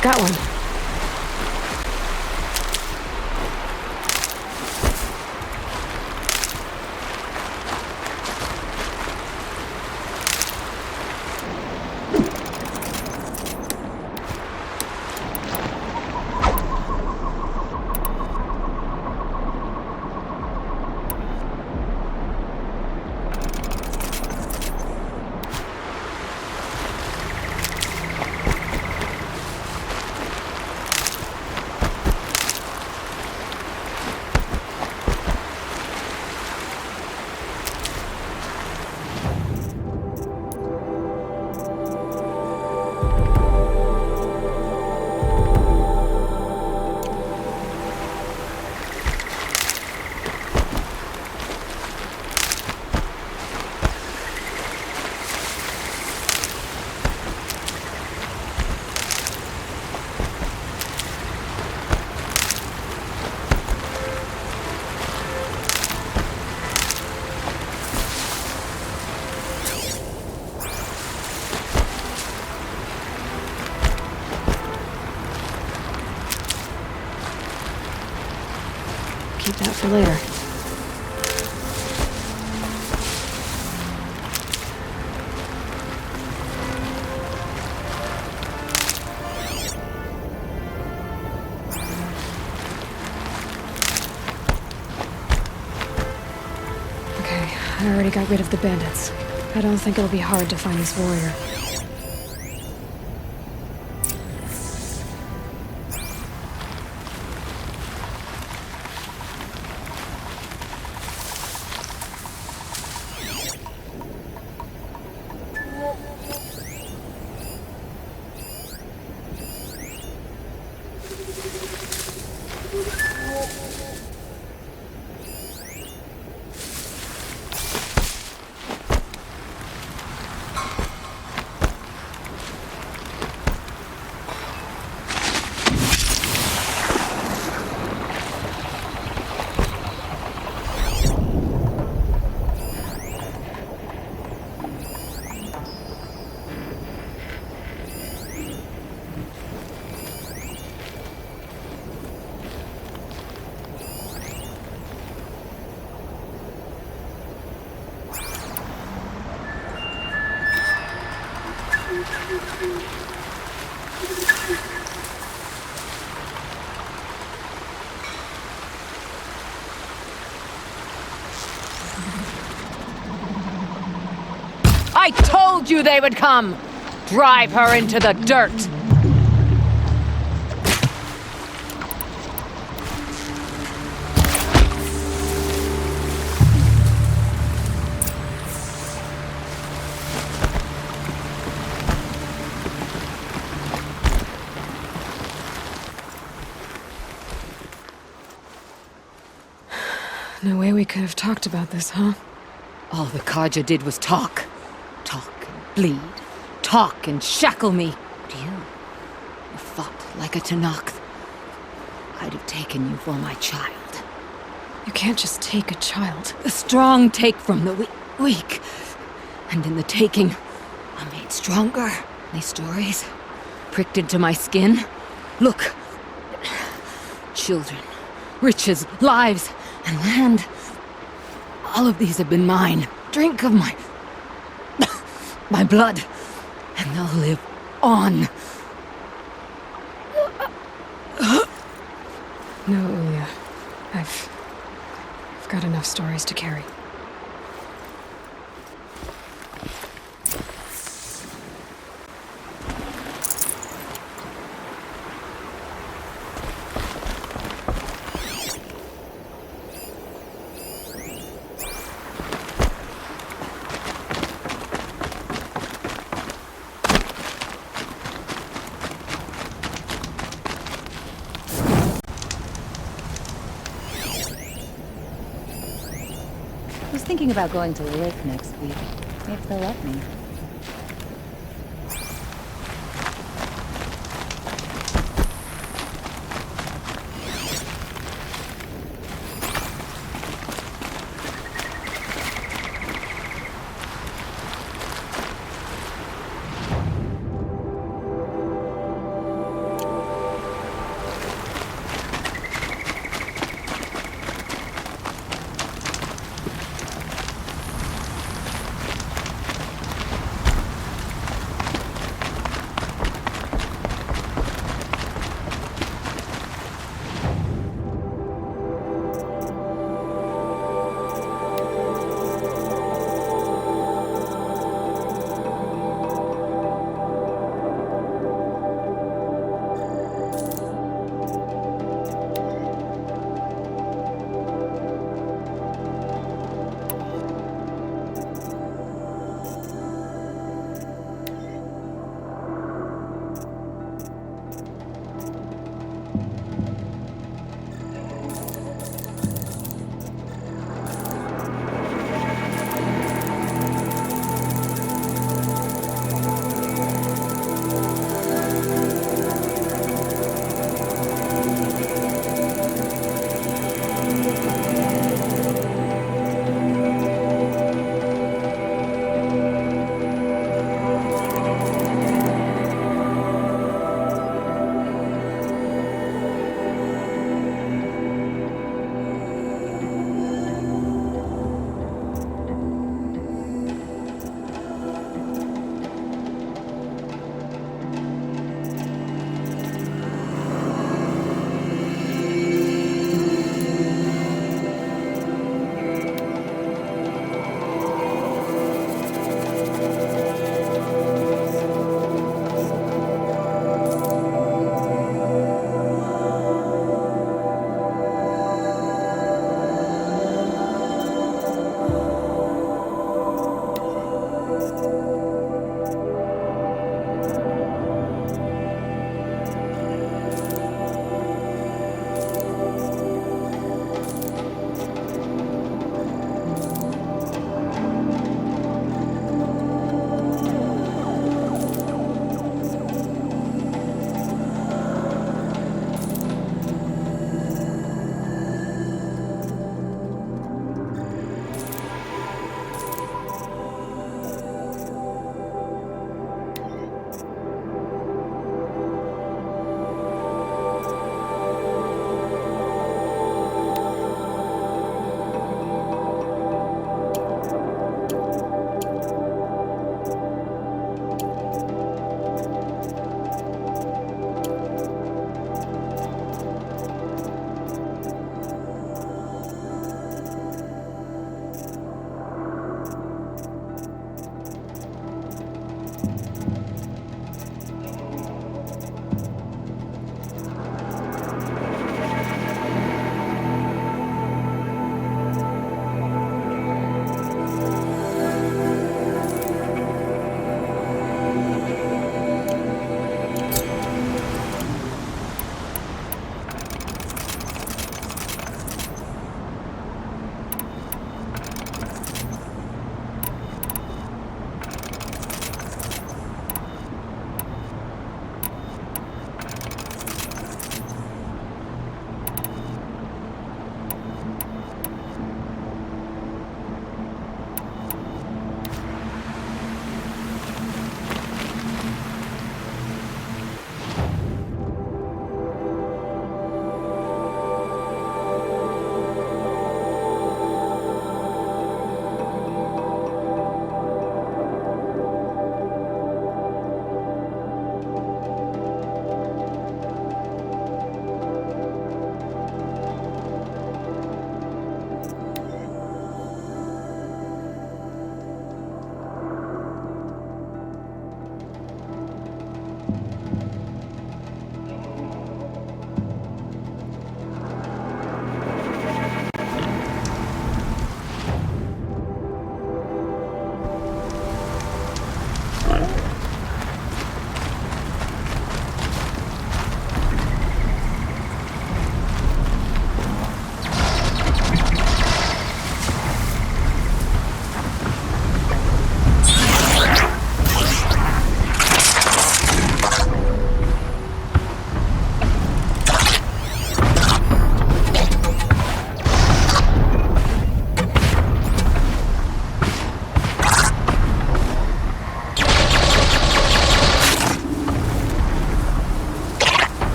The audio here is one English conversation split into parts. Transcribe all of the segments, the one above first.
Got one. Keep that for later. Okay, I already got rid of the bandits. I don't think it'll be hard to find this warrior. I told you they would come! Drive her into the dirt! No way we could have talked about this, huh? All the Carja did was talk. Talk and bleed. Talk and shackle me. But you fought like a Tenakth. I'd have taken you for my child. You can't just take a child. The strong take from the weak. And in the taking, I'm made stronger. These stories pricked into my skin. Look. Children, riches, lives, and land. All of these have been mine. Drink of my blood, and they'll live on. No, Ulia. I've got enough stories to carry. I was thinking about going to the lake next week, if they'll let me.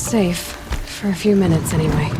safe. For a few minutes, anyway.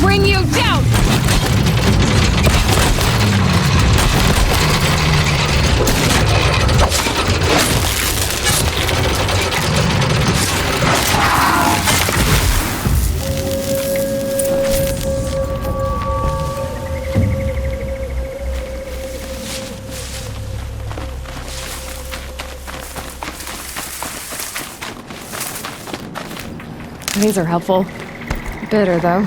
Bring you down! These are helpful. Bitter, though.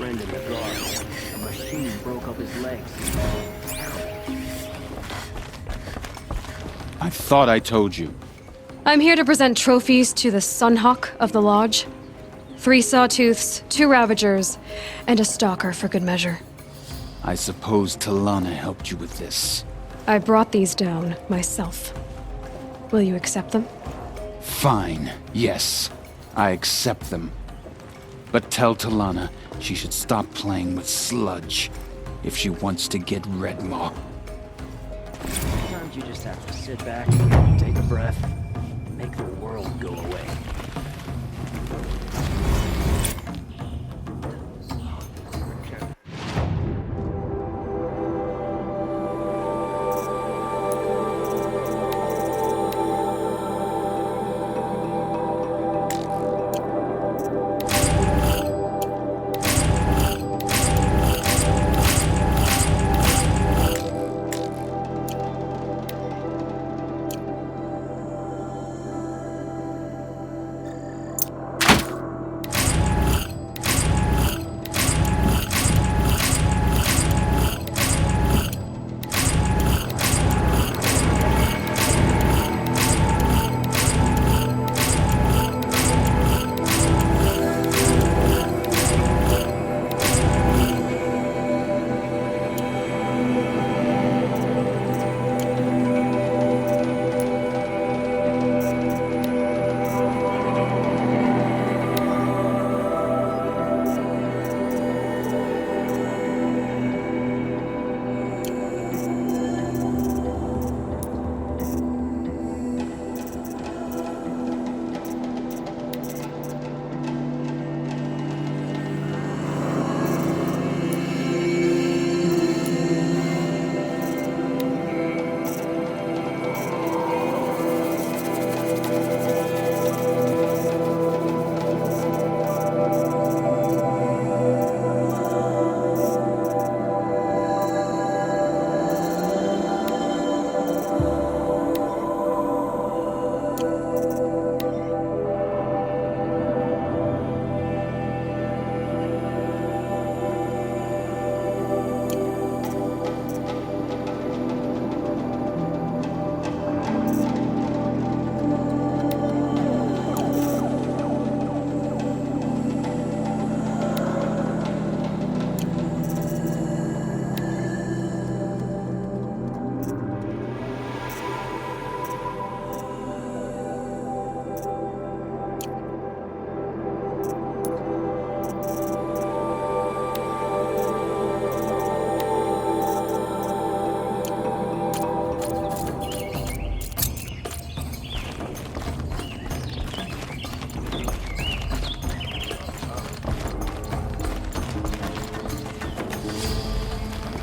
friend in the guard. A machine broke up his legs. I thought I told you. I'm here to present trophies to the Sunhawk of the Lodge. 3 Sawtooths, 2 Ravagers, and a Stalker for good measure. I suppose Talana helped you with this. I brought these down myself. Will you accept them? Fine, yes. I accept them. But tell Talana she should stop playing with sludge if she wants to get Redmaw. Sometimes you just have to sit back, take a breath, and make the world go away.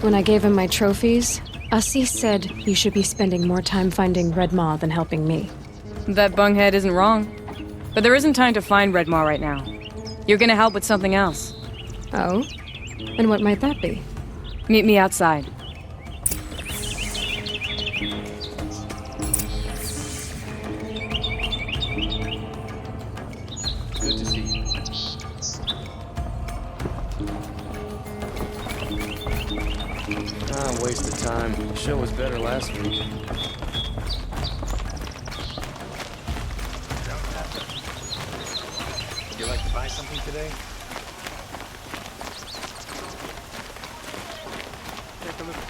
When I gave him my trophies, Ussie said you should be spending more time finding Redmaw than helping me. That bunghead isn't wrong. But there isn't time to find Redmaw right now. You're gonna help with something else. Oh? And what might that be? Meet me outside. Good to see you. Ah, waste of time. The show was better last week. Would you like to buy something today?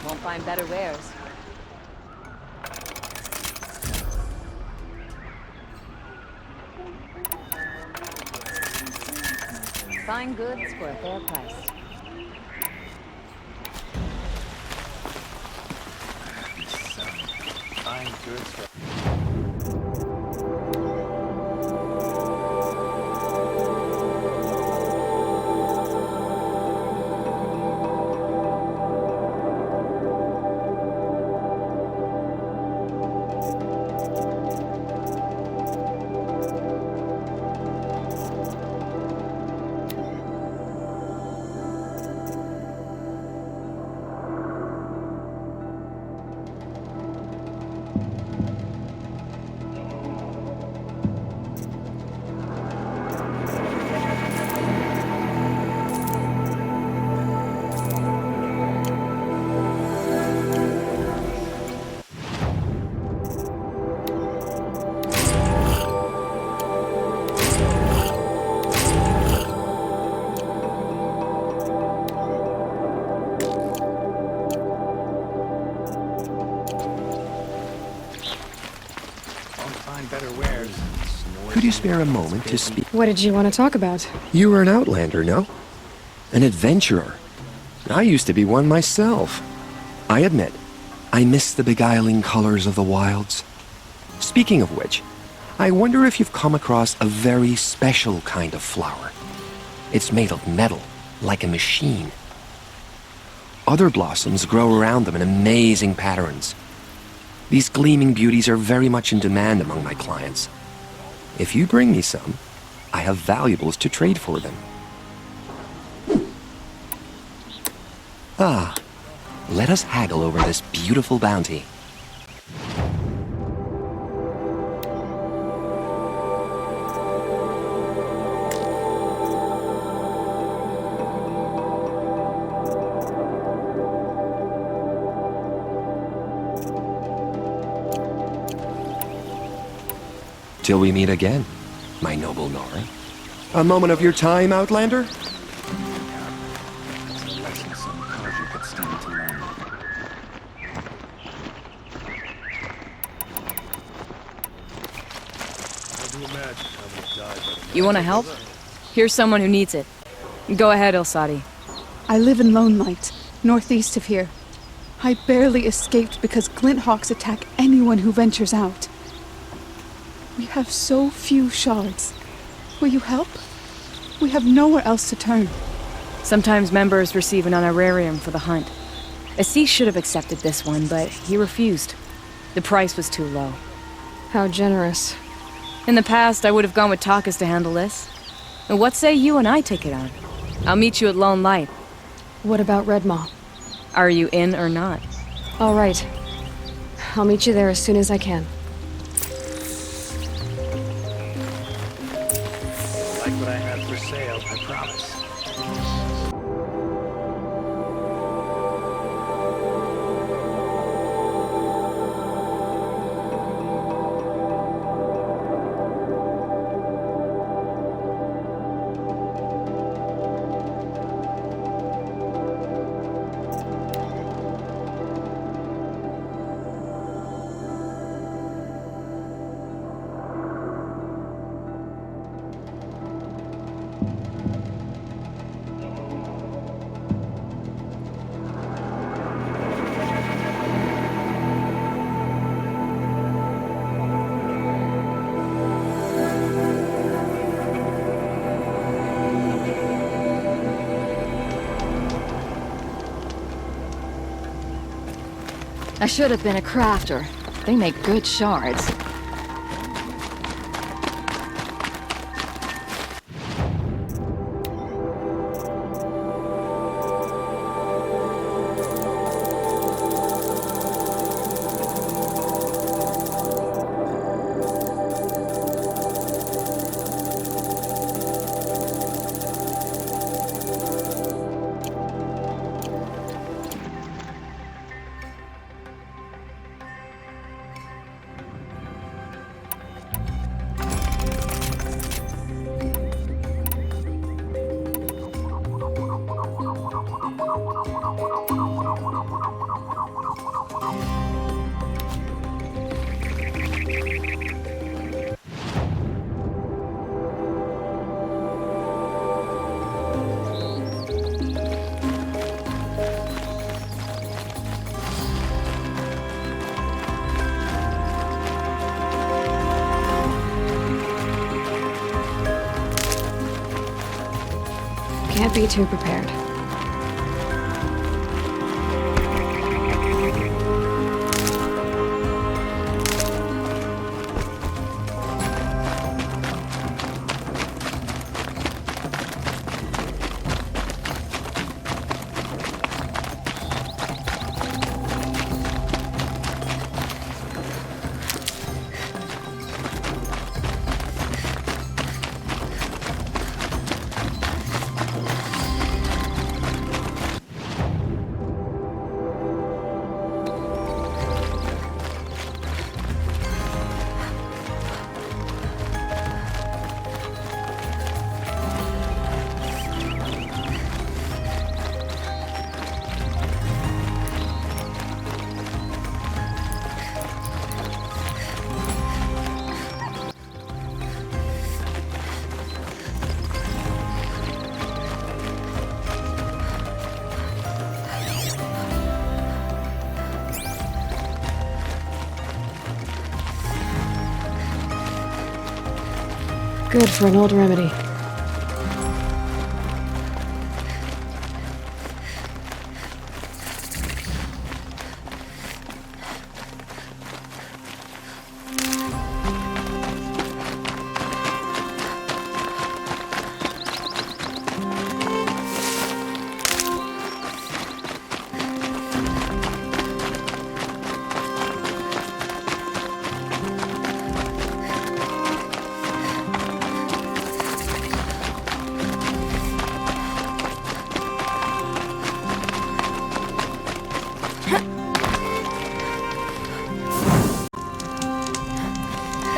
Won't find better wares. Fine goods for a fair price. Buying goods for... spare a moment to speak? What did you want to talk about? You were an outlander, no? An adventurer. I used to be one myself. I admit, I miss the beguiling colors of the wilds. Speaking of which, I wonder if you've come across a very special kind of flower. It's made of metal, like a machine. Other blossoms grow around them in amazing patterns. These gleaming beauties are very much in demand among my clients. If you bring me some, I have valuables to trade for them. Ah, let us haggle over this beautiful bounty. Till we meet again, my noble Nora. A moment of your time, Outlander? It's a lesson some Kaja could stand to learn. You want to help? Here's someone who needs it. Go ahead, Ilsati. I live in Lone Light, northeast of here. I barely escaped because Glinthawks attack anyone who ventures out. We have so few shards. Will you help? We have nowhere else to turn. Sometimes members receive an honorarium for the hunt. Assis should have accepted this one, but he refused. The price was too low. How generous. In the past, I would have gone with Takas to handle this. And what say you and I take it on? I'll meet you at Lone Light. What about Redmaw? Are you in or not? All right. I'll meet you there as soon as I can. Like what I have for sale, I promise. I should have been a crafter. They make good shards. Can't be too prepared. Good for an old remedy.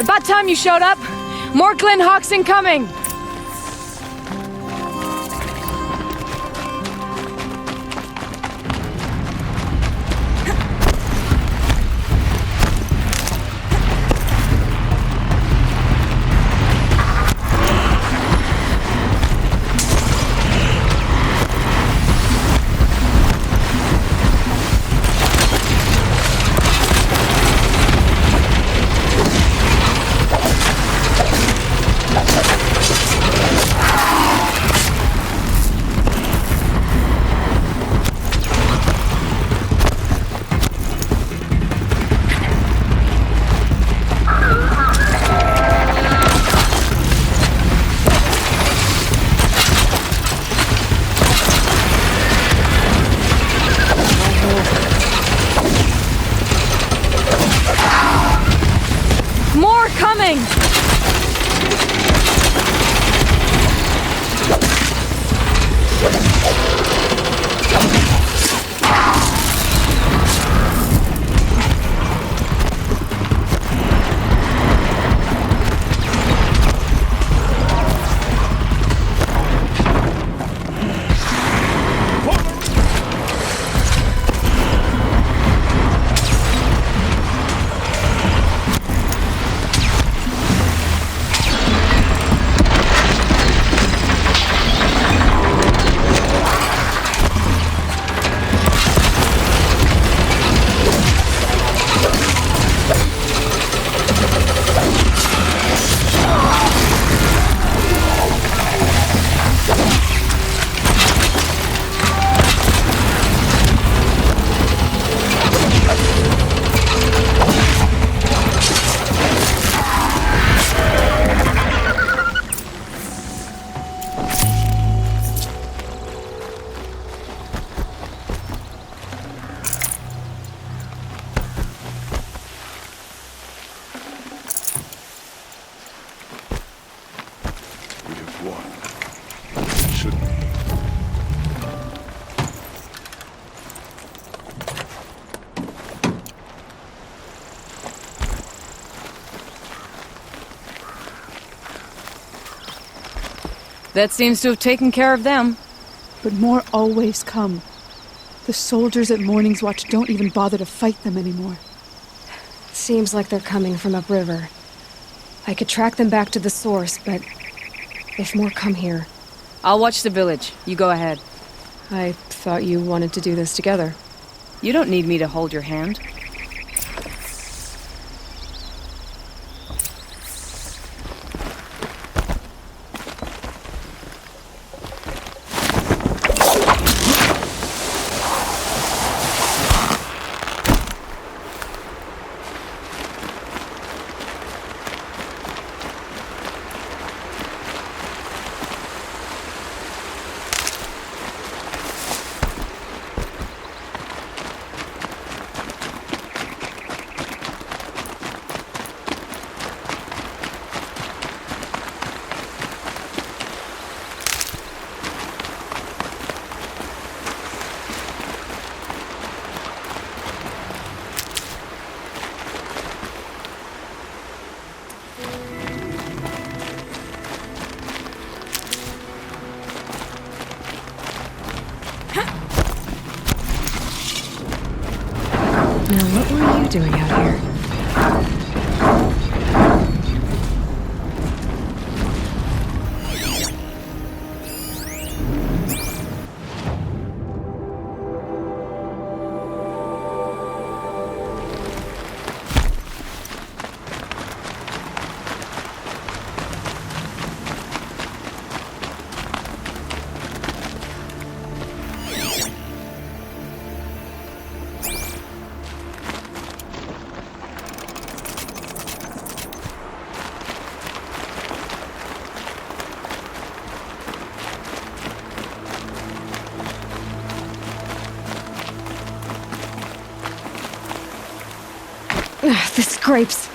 About time you showed up! More Glenhawks incoming! More coming! We have won. Should we? That seems to have taken care of them. But more always come. The soldiers at Morning's Watch don't even bother to fight them anymore. Seems like they're coming from upriver. I could track them back to the source, but if more come here... I'll watch the village. You go ahead. I thought you wanted to do this together. You don't need me to hold your hand. Now, what were you doing out here? This scrapes.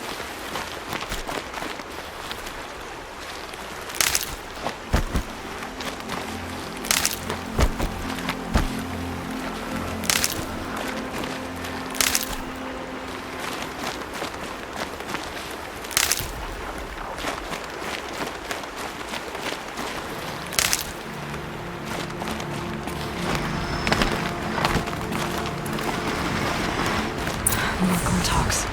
More Glinthawks.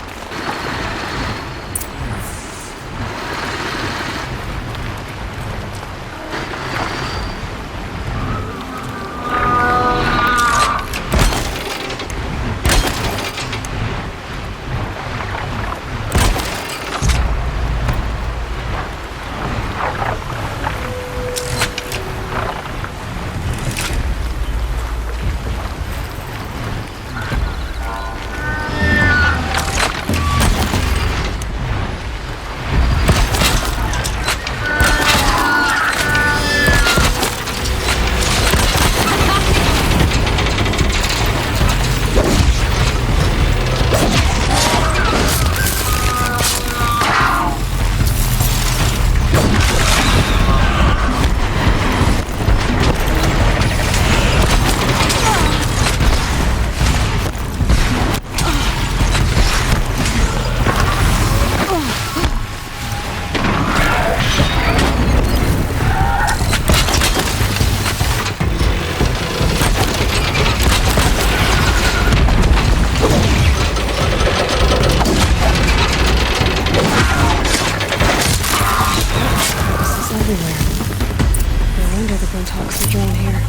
Glinthawks are drawn here.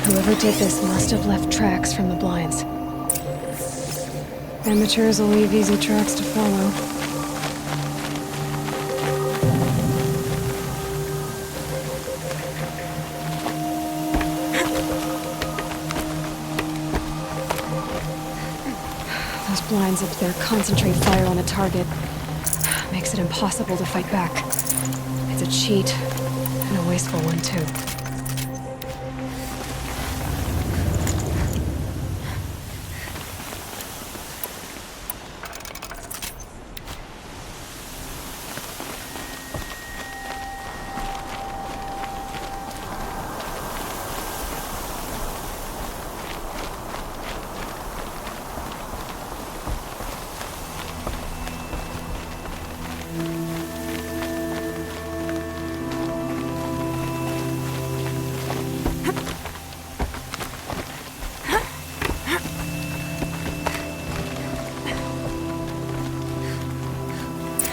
Whoever did this must have left tracks from the blinds. Amateurs will leave easy tracks to follow. Those blinds up there concentrate fire on a target. Makes it impossible to fight back. It's a cheat, and a wasteful one too.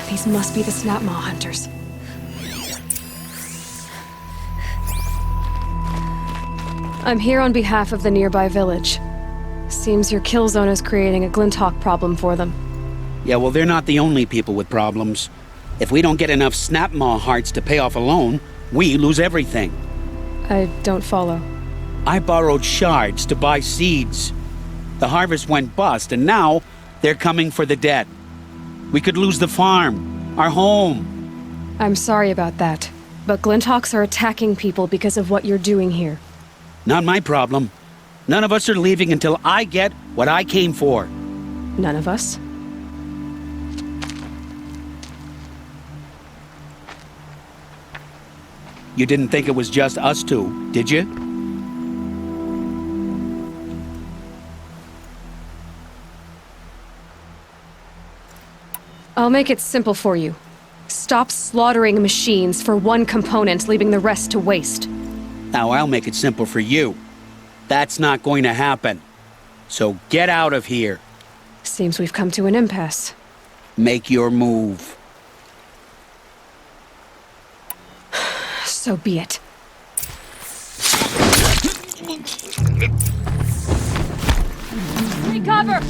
These must be the Snapmaw hunters. I'm here on behalf of the nearby village. Seems your kill zone is creating a Glinthawk problem for them. Yeah, well, they're not the only people with problems. If we don't get enough Snapmaw hearts to pay off a loan, we lose everything. I don't follow. I borrowed shards to buy seeds. The harvest went bust, and now they're coming for the debt. We could lose the farm, our home. I'm sorry about that, but Glinthawks are attacking people because of what you're doing here. Not my problem. None of us are leaving until I get what I came for. None of us? You didn't think it was just us two, did you? I'll make it simple for you. Stop slaughtering machines for one component, leaving the rest to waste. Now I'll make it simple for you. That's not going to happen. So get out of here. Seems we've come to an impasse. Make your move. So be it. Taking cover!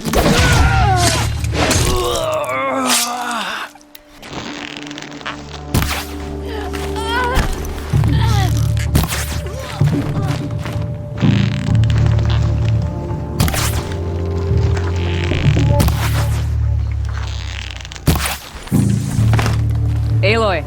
Aloy.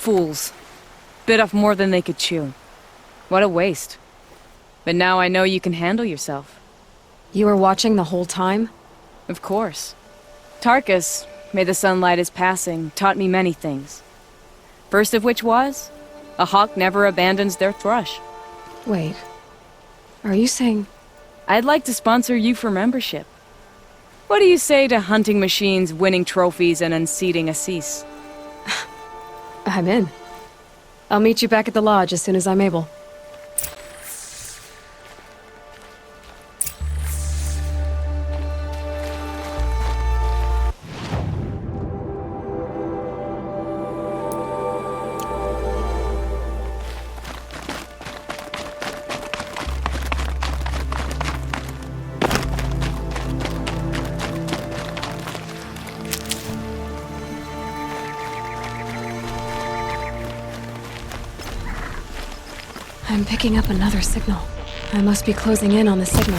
Fools. Bit off more than they could chew. What a waste. But now I know you can handle yourself. You were watching the whole time? Of course. Tarkus, may the sunlight is passing, taught me many things. First of which was, a hawk never abandons their thrush. Wait. Are you saying... I'd like to sponsor you for membership. What do you say to hunting machines, winning trophies, and unseating Assis? I'm in. I'll meet you back at the lodge as soon as I'm able. I'm picking up another signal. I must be closing in on the signal.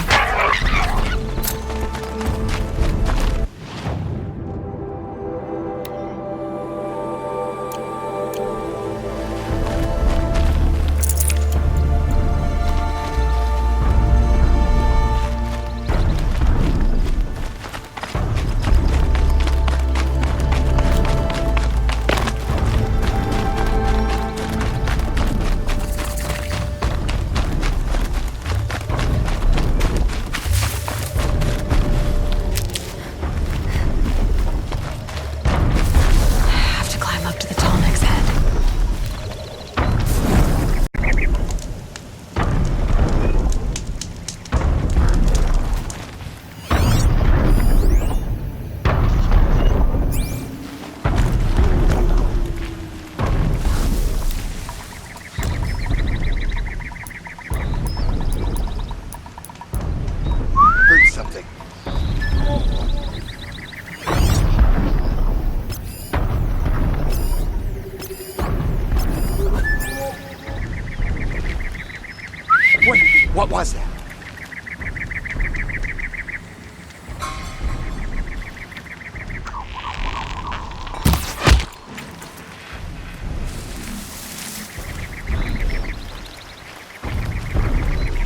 What was that?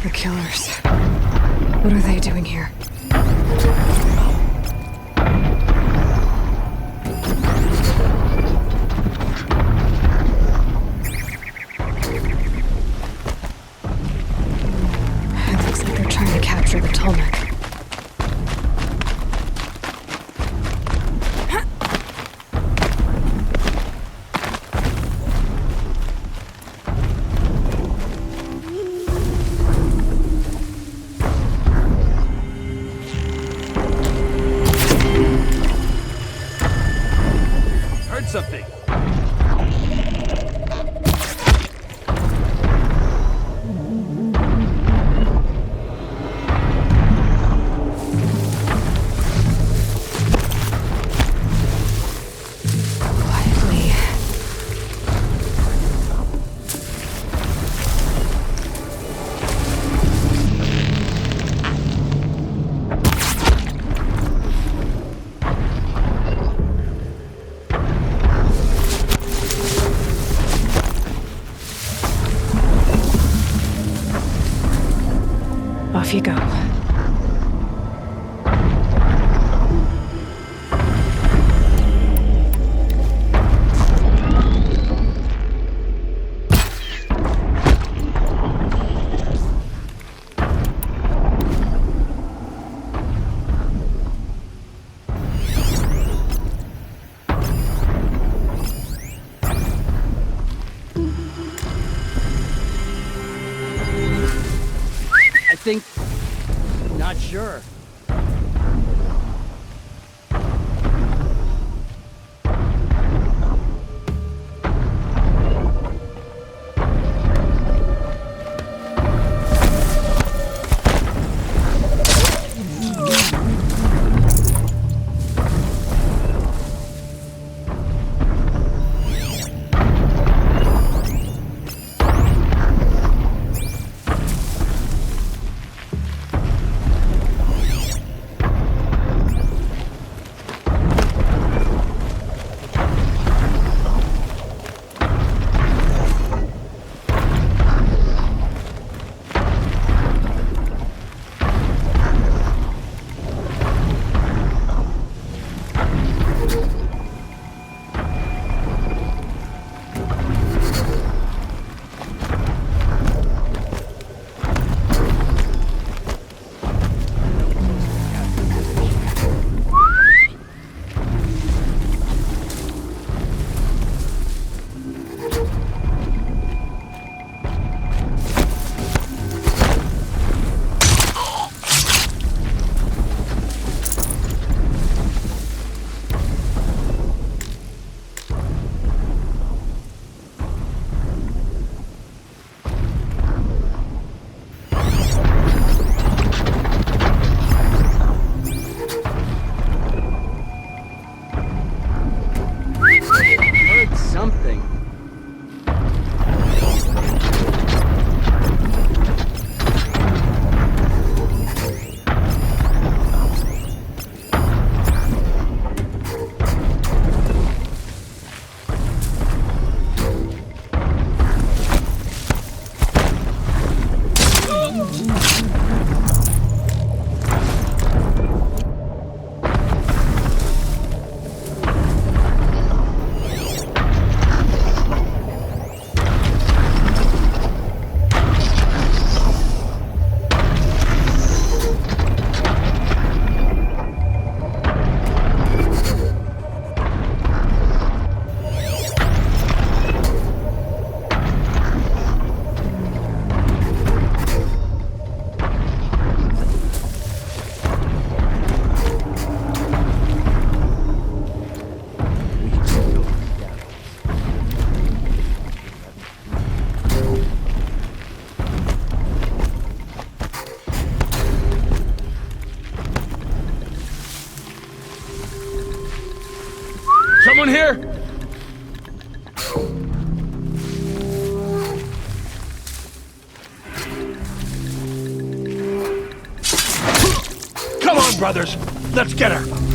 The killers. What are they doing here? It looks like they're trying to capture the Tolmec. Something. Quietly. Off you go. think... Not sure. Something. Someone here? Come on, brothers. Let's get her.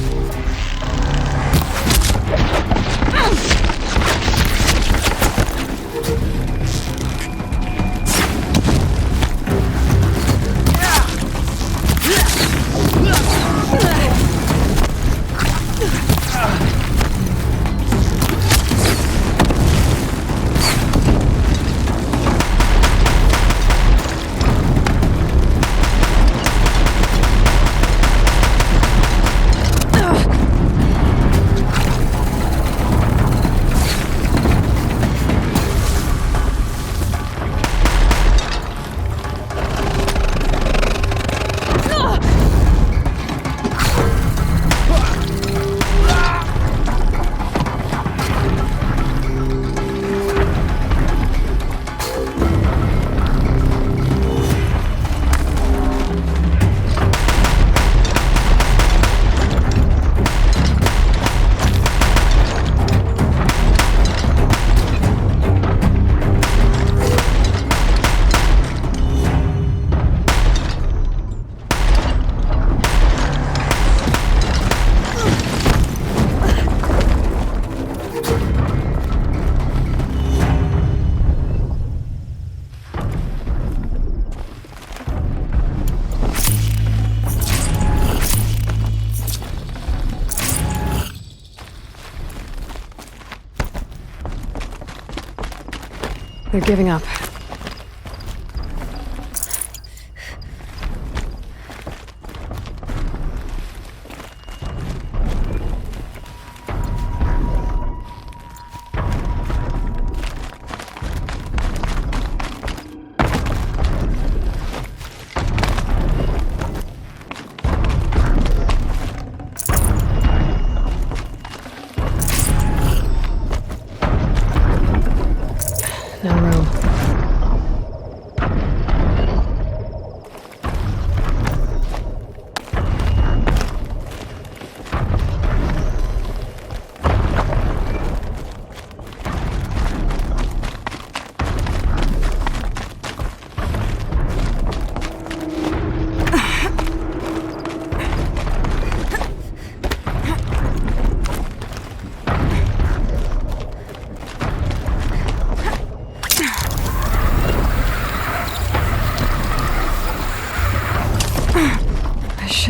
They're giving up.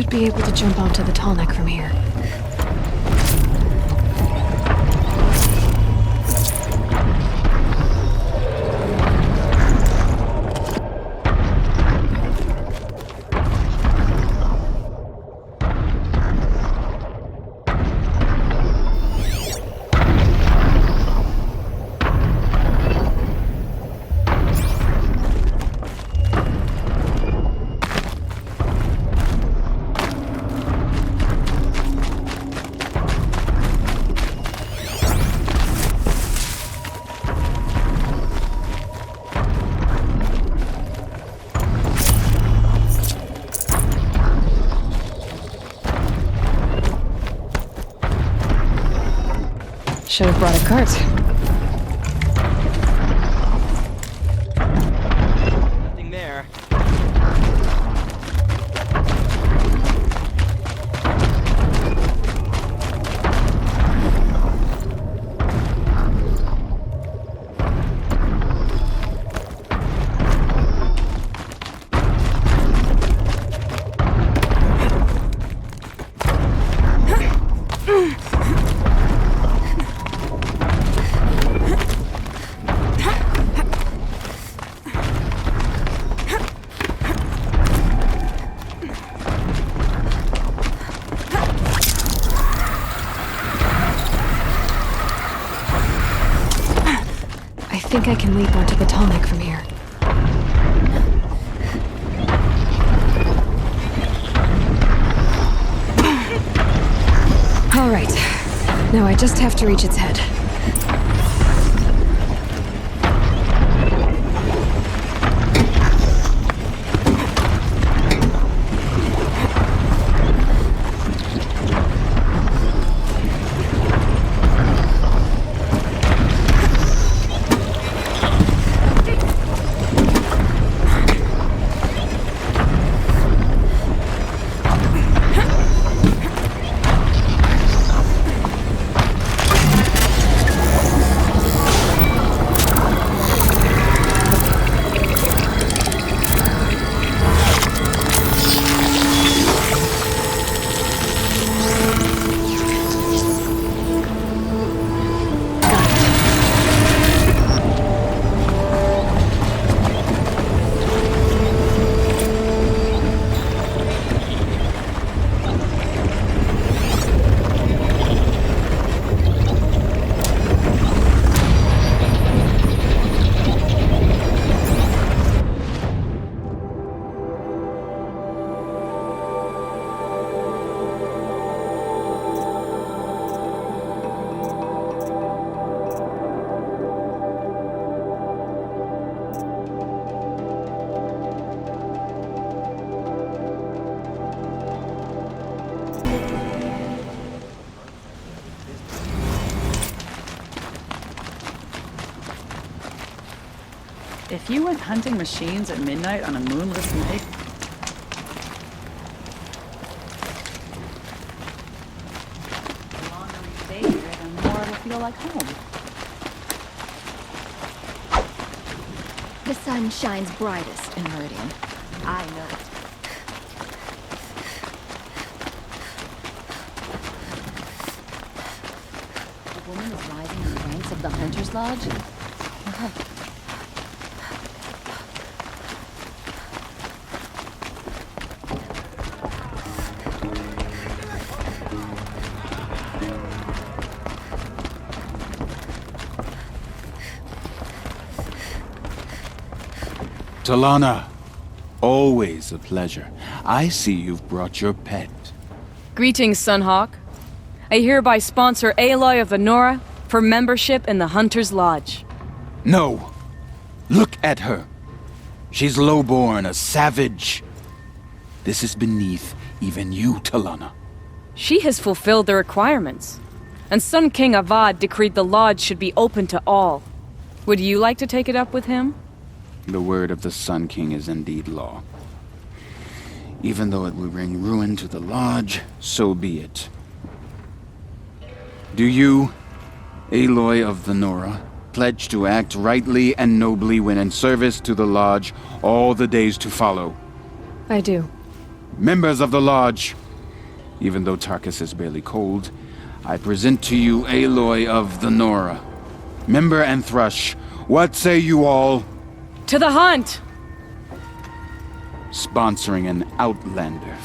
should be able to jump onto the tall neck from here. Should have brought a cart. Nothing there. I think I can leap onto the tall neck from here. All right. Now I just have to reach its head. If you went hunting machines at midnight on a moonless night, the longer we stay here, the more it'll feel like home. The sun shines brightest in Meridian. I know it. The woman is rising in the ranks of the Hunter's Lodge? Talana, always a pleasure. I see you've brought your pet. Greetings, Sunhawk. I hereby sponsor Aloy of the Nora for membership in the Hunter's Lodge. No! Look at her! She's lowborn, a savage. This is beneath even you, Talana. She has fulfilled the requirements, and Sun King Avad decreed the Lodge should be open to all. Would you like to take it up with him? The word of the Sun King is indeed law. Even though it will bring ruin to the Lodge, so be it. Do you, Aloy of the Nora, pledge to act rightly and nobly when in service to the Lodge all the days to follow? I do. Members of the Lodge, even though Tarkus is barely cold, I present to you Aloy of the Nora. Member and Thrush, what say you all? To the hunt! Sponsoring an outlander.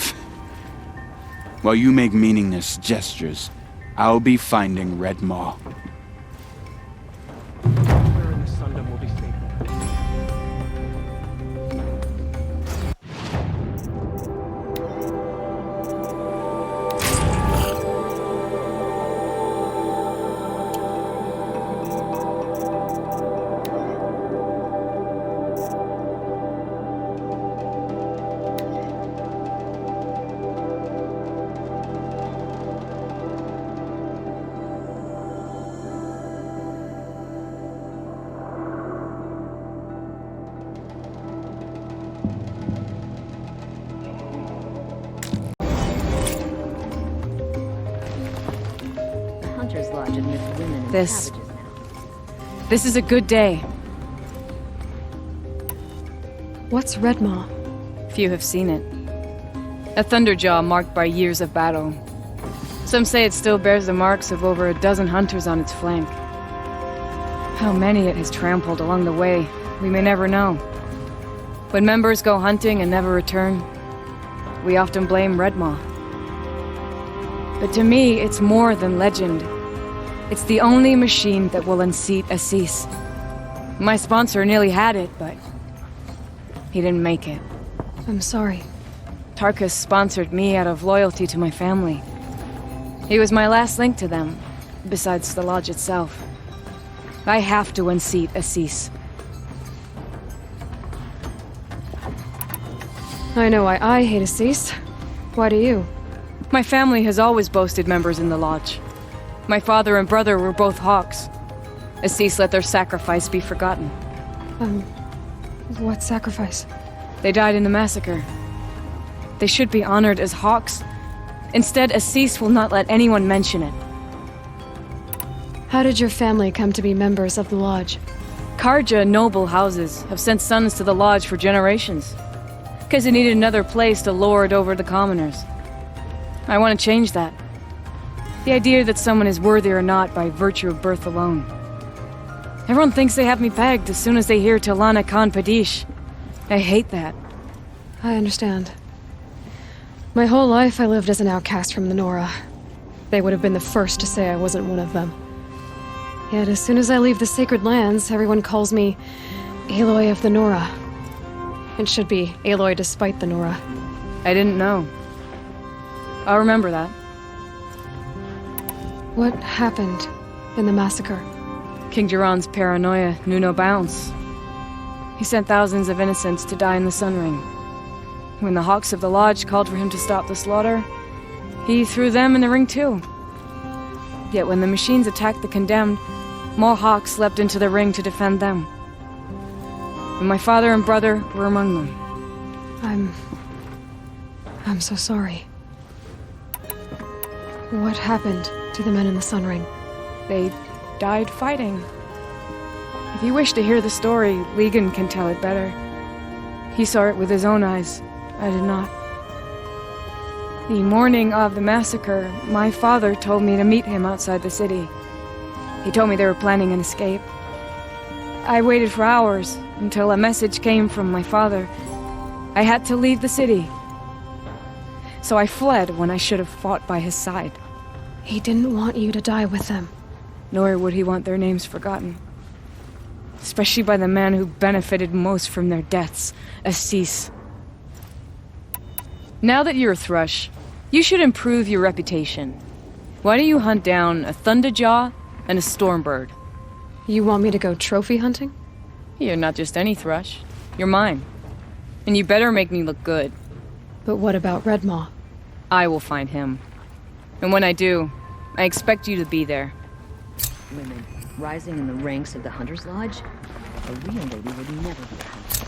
While you make meaningless gestures, I'll be finding Red Maw. Where in the Sundom will be safe. Hunter's Lodge admits women and This- savages now. This is a good day. What's Redmaw? Few have seen it. A thunderjaw marked by years of battle. Some say it still bears the marks of over a dozen hunters on its flank. How many it has trampled along the way, we may never know. When members go hunting and never return, we often blame Redmaw. But to me, it's more than legend. It's the only machine that will unseat Assis. My sponsor nearly had it, but he didn't make it. I'm sorry. Tarkus sponsored me out of loyalty to my family. He was my last link to them, besides the lodge itself. I have to unseat Assis. I know why I hate Assis. Why do you? My family has always boasted members in the lodge. My father and brother were both hawks. Assis let their sacrifice be forgotten. What sacrifice? They died in the massacre. They should be honored as hawks. Instead, Assis will not let anyone mention it. How did your family come to be members of the Lodge? Karja noble houses have sent sons to the lodge for generations. Because they needed another place to lord over the commoners. I want to change that. The idea that someone is worthy or not by virtue of birth alone. Everyone thinks they have me pegged as soon as they hear Talana Khan Padish. I hate that. I understand. My whole life I lived as an outcast from the Nora. They would have been the first to say I wasn't one of them. Yet as soon as I leave the sacred lands, everyone calls me Aloy of the Nora. It should be Aloy despite the Nora. I didn't know. I'll remember that. What happened in the massacre? King Jiran's paranoia knew no bounds. He sent thousands of innocents to die in the Sun Ring. When the Hawks of the Lodge called for him to stop the slaughter, he threw them in the ring too. Yet when the machines attacked the condemned, more Hawks leapt into the ring to defend them. And my father and brother were among them. I'm so sorry. What happened to the men in the Sun Ring? They died fighting. If you wish to hear the story, Legan can tell it better. He saw it with his own eyes. I did not. The morning of the massacre, my father told me to meet him outside the city. He told me they were planning an escape. I waited for hours until a message came from my father. I had to leave the city. So I fled when I should have fought by his side. He didn't want you to die with them. Nor would he want their names forgotten. Especially by the man who benefited most from their deaths, Assis. Now that you're a Thrush, you should improve your reputation. Why don't you hunt down a Thunderjaw and a Stormbird? You want me to go trophy hunting? You're not just any Thrush. You're mine. And you better make me look good. But what about Redmaw? I will find him. And when I do, I expect you to be there. Women rising in the ranks of the Hunter's Lodge? A real lady would never be a hunter.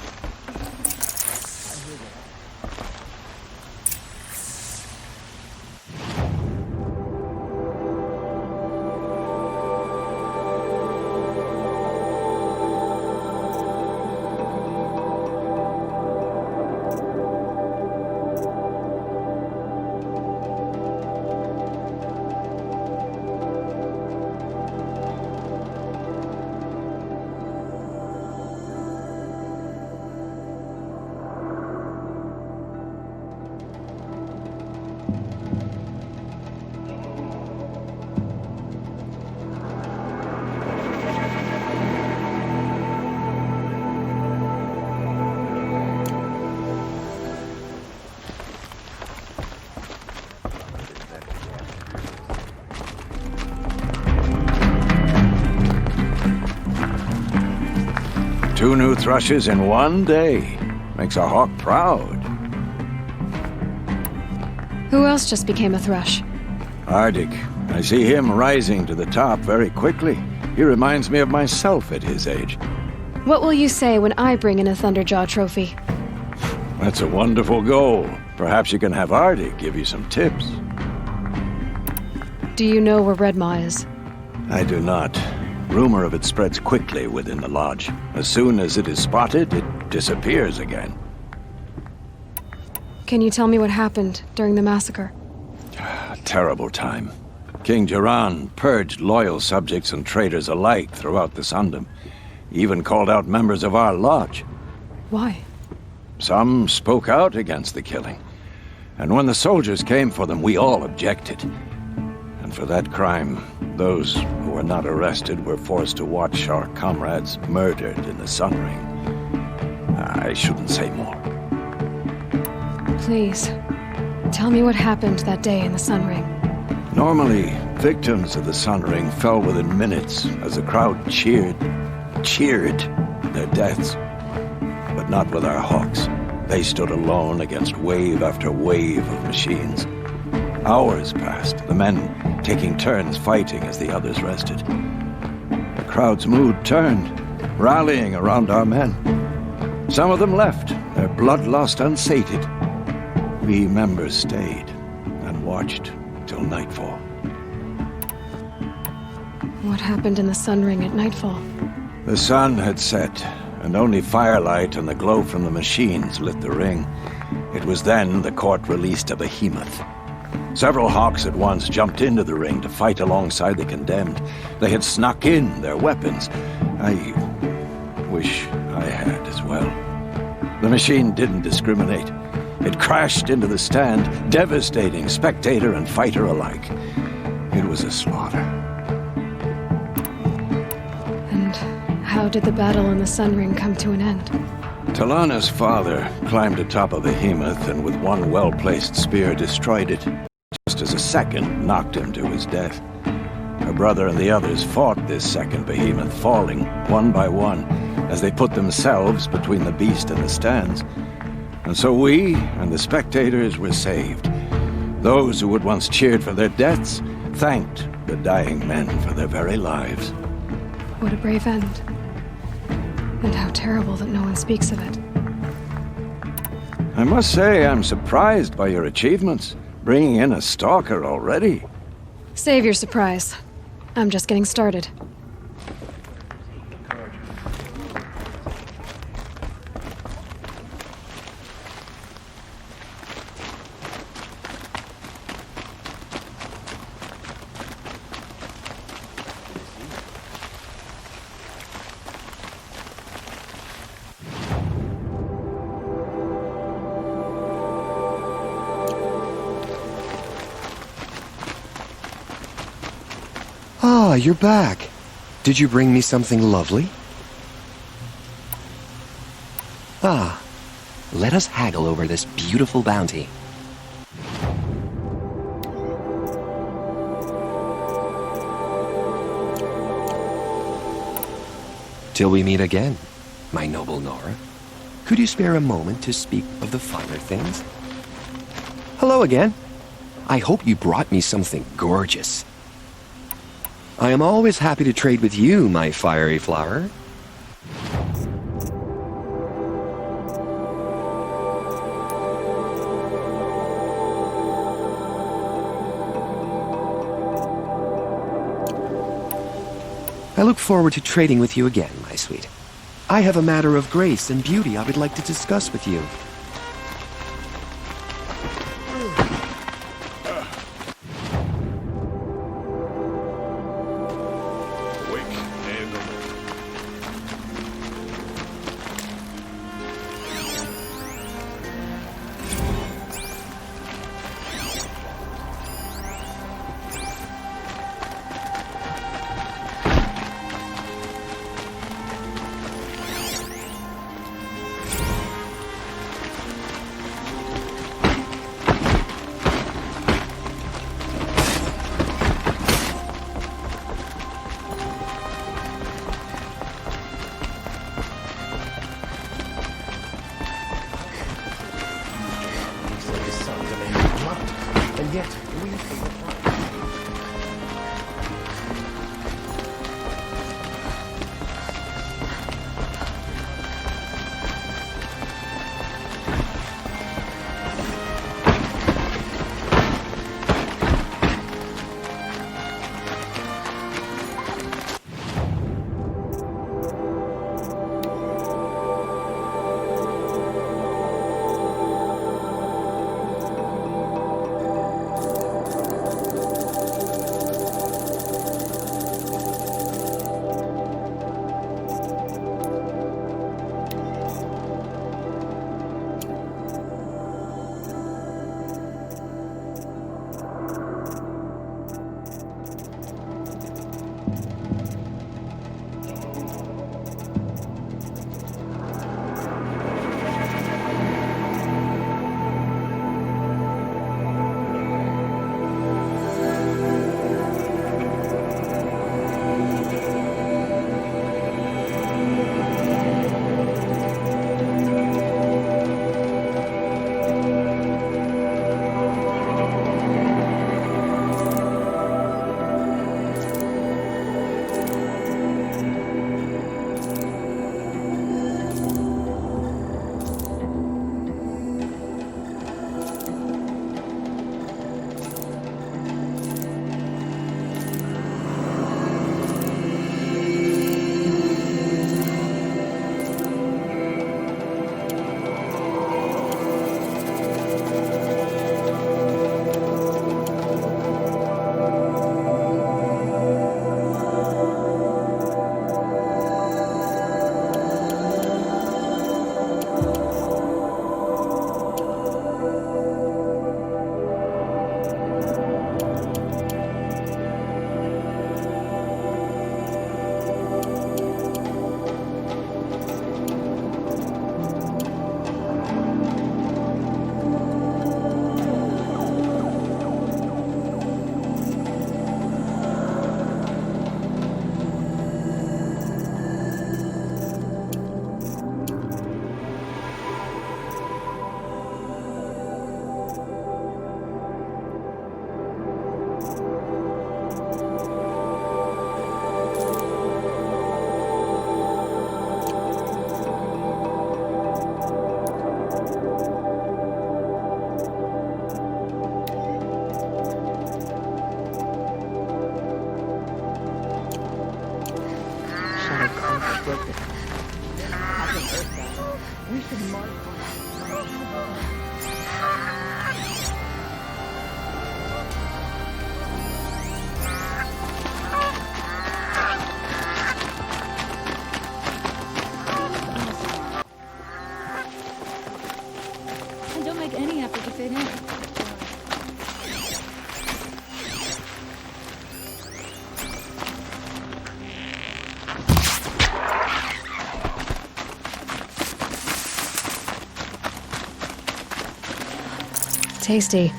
2 new thrushes in one day. Makes a hawk proud. Who else just became a thrush? Arctic. I see him rising to the top very quickly. He reminds me of myself at his age. What will you say when I bring in a Thunderjaw trophy? That's a wonderful goal. Perhaps you can have Arctic give you some tips. Do you know where Redmaw is? I do not. Rumor of it spreads quickly within the lodge. As soon as it is spotted, it disappears again. Can you tell me what happened during the massacre? A terrible time. King Jiran purged loyal subjects and traitors alike throughout the Sundom. He even called out members of our lodge. Why? Some spoke out against the killing. And when the soldiers came for them, we all objected. And for that crime, those who were not arrested were forced to watch our comrades murdered in the Sun Ring. I shouldn't say more. Please, tell me what happened that day in the Sun Ring. Normally, victims of the Sun Ring fell within minutes as the crowd cheered their deaths. But not with our hawks. They stood alone against wave after wave of machines. Hours passed, the men taking turns fighting as the others rested. The crowd's mood turned, rallying around our men. Some of them left, their bloodlust unsated. We members stayed and watched till nightfall. What happened in the Sun Ring at nightfall? The sun had set, and only firelight and the glow from the machines lit the ring. It was then the court released a behemoth. Several hawks at once jumped into the ring to fight alongside the condemned. They had snuck in their weapons. I wish I had as well. The machine didn't discriminate. It crashed into the stand, devastating spectator and fighter alike. It was a slaughter. And how did the battle in the Sun Ring come to an end? Talana's father climbed atop a behemoth and with one well-placed spear destroyed it, just as a second knocked him to his death. Her brother and the others fought this second behemoth, falling one by one as they put themselves between the beast and the stands. And so we and the spectators were saved. Those who had once cheered for their deaths thanked the dying men for their very lives. What a brave end. And how terrible that no one speaks of it. I must say I'm surprised by your achievements, bringing in a stalker already. Save your surprise. I'm just getting started. Ah, you're back. Did you bring me something lovely? Ah, let us haggle over this beautiful bounty. Till we meet again, my noble Nora. Could you spare a moment to speak of the finer things? Hello again. I hope you brought me something gorgeous. I am always happy to trade with you, my fiery flower. I look forward to trading with you again, my sweet. I have a matter of grace and beauty I would like to discuss with you. We should mark And don't make any effort to fit in. Tasty.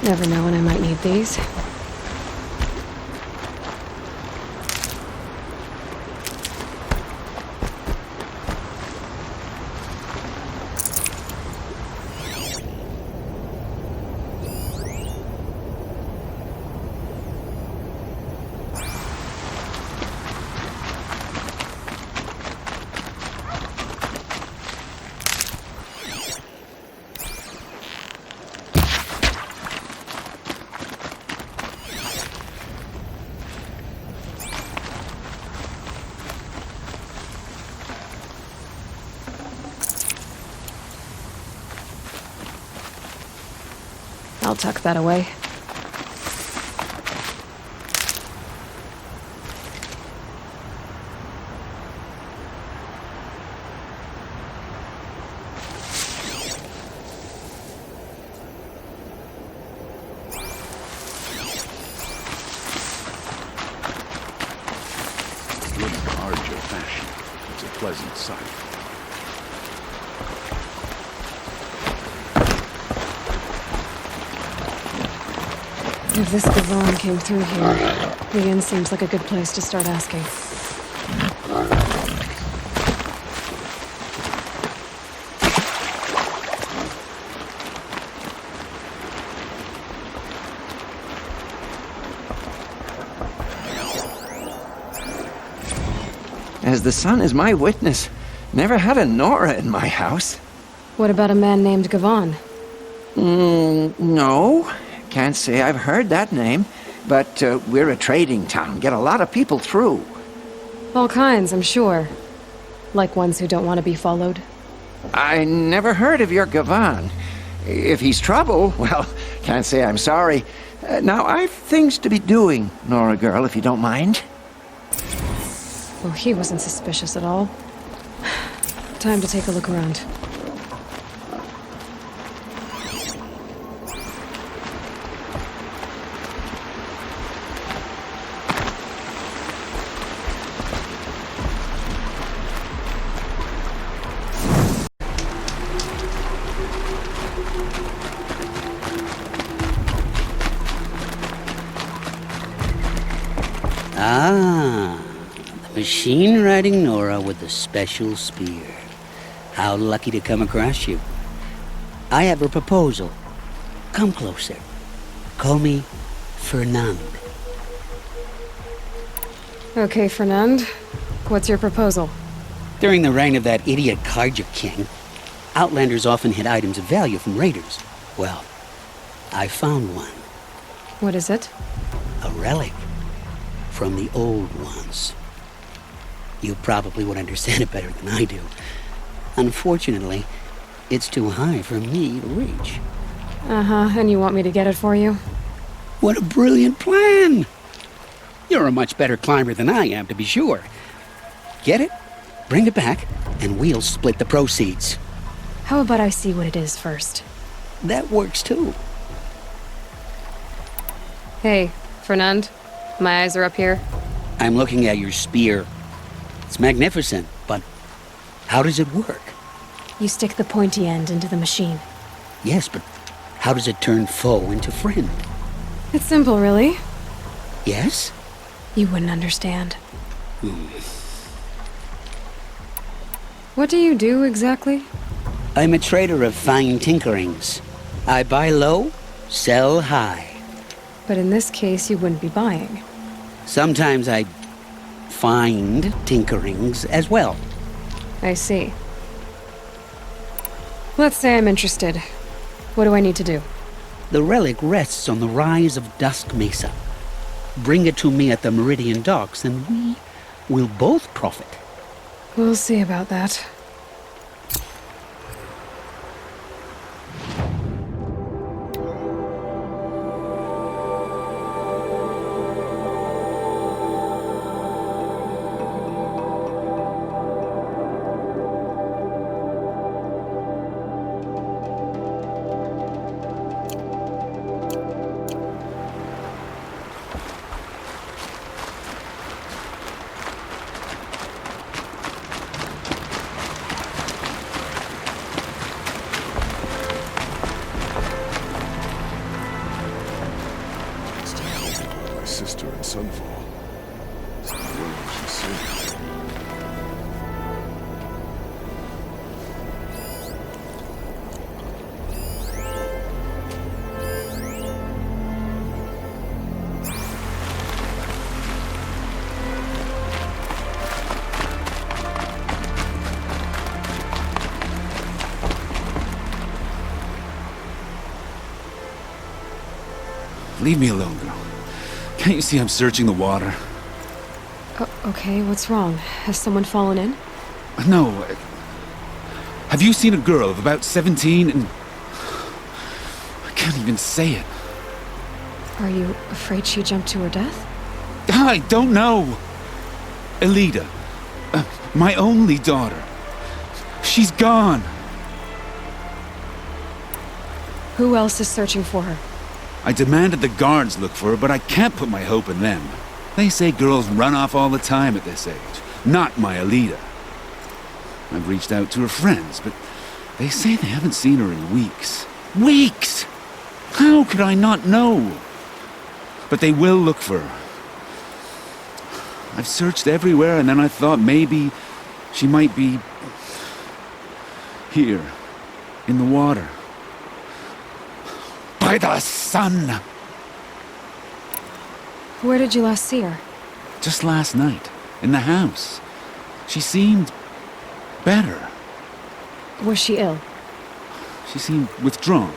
Never know when I might need these. I'll tuck that away. Good Carja fashion. It's a pleasant sight. If this Gavon came through here, the inn seems like a good place to start asking. As the sun is my witness, never had a Nora in my house. What about a man named Gavon? No. Can't say I've heard that name, but we're a trading town. Get a lot of people through. All kinds, I'm sure. Like ones who don't want to be followed. I never heard of your Gavon. If he's trouble, well, can't say I'm sorry. Now, I've things to be doing, Nora girl, if you don't mind. Well, he wasn't suspicious at all. Time to take a look around. Ah, the machine-riding Nora with the special spear. How lucky to come across you. I have a proposal. Come closer. Call me Fernand. Okay, Fernand. What's your proposal? During the reign of that idiot Carja king, outlanders often hid items of value from raiders. Well, I found one. What is it? A relic from the old ones. You probably would understand it better than I do. Unfortunately, it's too high for me to reach. Uh-huh, and you want me to get it for you? What a brilliant plan! You're a much better climber than I am, to be sure. Get it, bring it back, and we'll split the proceeds. How about I see what it is first? That works too. Hey, Fernand. My eyes are up here. I'm looking at your spear. It's magnificent, but how does it work? You stick the pointy end into the machine. Yes, but how does it turn foe into friend? It's simple, really. Yes? You wouldn't understand. What do you do, exactly? I'm a trader of fine tinkerings. I buy low, sell high. But in this case, you wouldn't be buying. Sometimes I find tinkerings as well. I see. Let's say I'm interested. What do I need to do? The relic rests on the rise of Dusk Mesa. Bring it to me at the Meridian Docks, and we will both profit. We'll see about that. Sister in Sunfall. So where was she safe? Leave me alone, girl. Can't you see I'm searching the water? Okay, what's wrong? Has someone fallen in? No. Have you seen a girl of about 17 and... I can't even say it. Are you afraid she jumped to her death? I don't know. Elida. My only daughter. She's gone. Who else is searching for her? I demanded the guards look for her, but I can't put my hope in them. They say girls run off all the time at this age. Not my Elida. I've reached out to her friends, but they say they haven't seen her in weeks. Weeks! How could I not know? But they will look for her. I've searched everywhere, and then I thought maybe she might be... here, in the water. By the sun! Where did you last see her? Just last night, in the house. She seemed... better. Was she ill? She seemed withdrawn.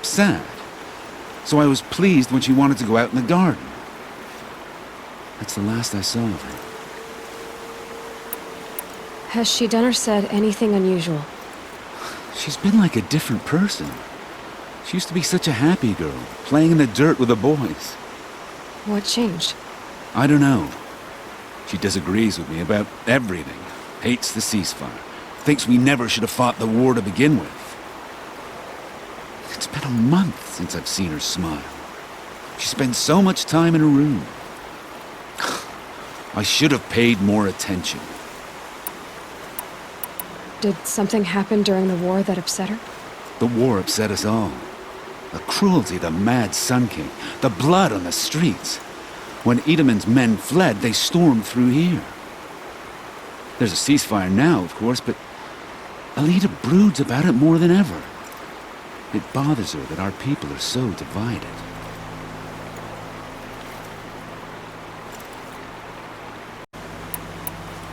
Sad. So I was pleased when she wanted to go out in the garden. That's the last I saw of her. Has she done or said anything unusual? She's been like a different person. She used to be such a happy girl, playing in the dirt with the boys. What changed? I don't know. She disagrees with me about everything. Hates the ceasefire. Thinks we never should have fought the war to begin with. It's been a month since I've seen her smile. She spends so much time in her room. I should have paid more attention. Did something happen during the war that upset her? The war upset us all. The cruelty of the mad Sun King. The blood on the streets. When Edamon's men fled, they stormed through here. There's a ceasefire now, of course, but Elida broods about it more than ever. It bothers her that our people are so divided.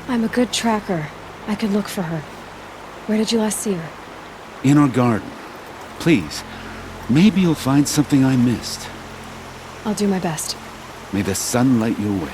I'm a good tracker. I could look for her. Where did you last see her? In our garden. Please, maybe you'll find something I missed. I'll do my best. May the sun light your way.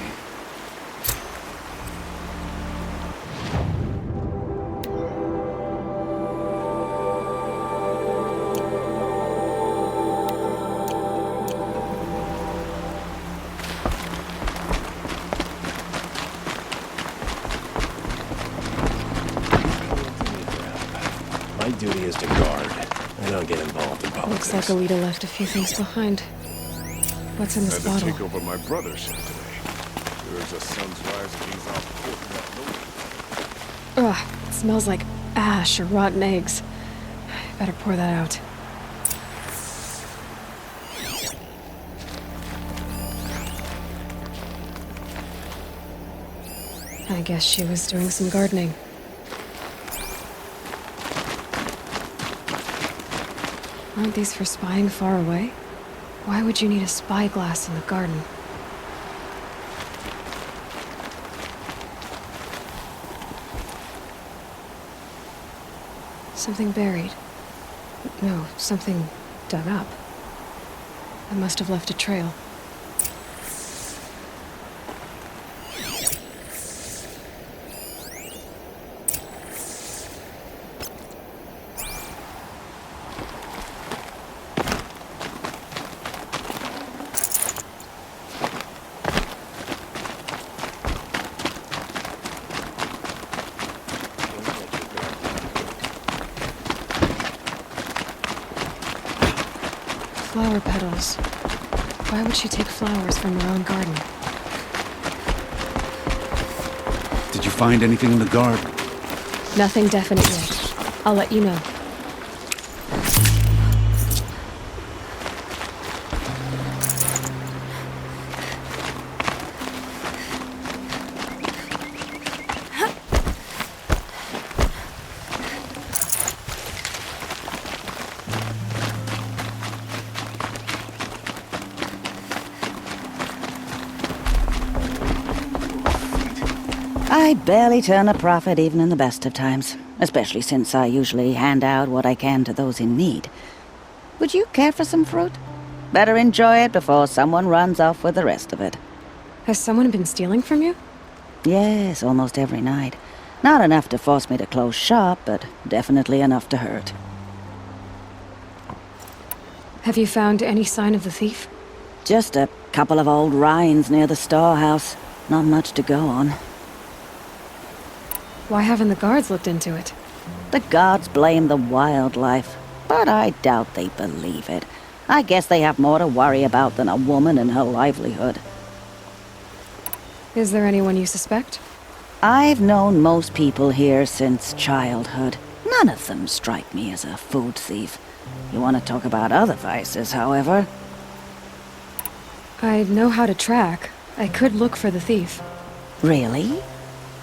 My duty is to guard. I don't get involved in politics. Looks like Alita left a few things behind. What's in this Had to bottle? take over my brother's ship today. There's a sun's rising. He's off port. Ugh, it smells like ash or rotten eggs. I better pour that out. I guess she was doing some gardening. Aren't these for spying far away? Why would you need a spyglass in the garden? Something buried. No, something dug up. I must have left a trail. Flower petals. Why would she take flowers from her own garden? Did you find anything in the garden? Nothing definite yet. I'll let you know. I barely turn a profit even in the best of times, especially since I usually hand out what I can to those in need. Would you care for some fruit? Better enjoy it before someone runs off with the rest of it. Has someone been stealing from you? Yes, almost every night. Not enough to force me to close shop, but definitely enough to hurt. Have you found any sign of the thief? Just a couple of old rinds near the storehouse. Not much to go on. Why haven't the guards looked into it? The gods blame the wildlife, but I doubt they believe it. I guess they have more to worry about than a woman and her livelihood. Is there anyone you suspect? I've known most people here since childhood. None of them strike me as a food thief. You want to talk about other vices, however? I know how to track. I could look for the thief. Really?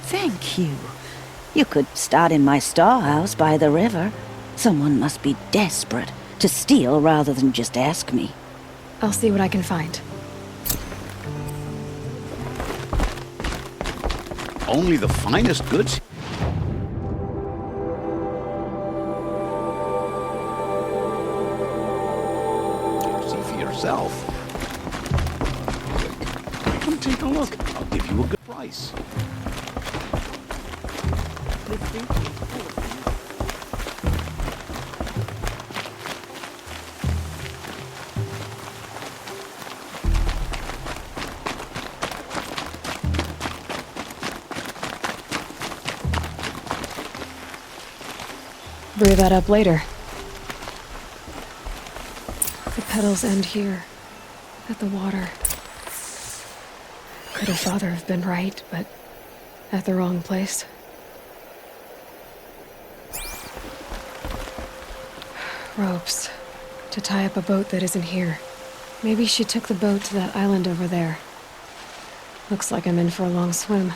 Thank you. You could start in my storehouse by the river. Someone must be desperate to steal rather than just ask me. I'll see what I can find. Only the finest goods? See for yourself. Come take a look. I'll give you a good price. Brew that up later. The petals end here, at the water. Could her father have been right, but at the wrong place? Ropes. To tie up a boat that isn't here. Maybe she took the boat to that island over there. Looks like I'm in for a long swim.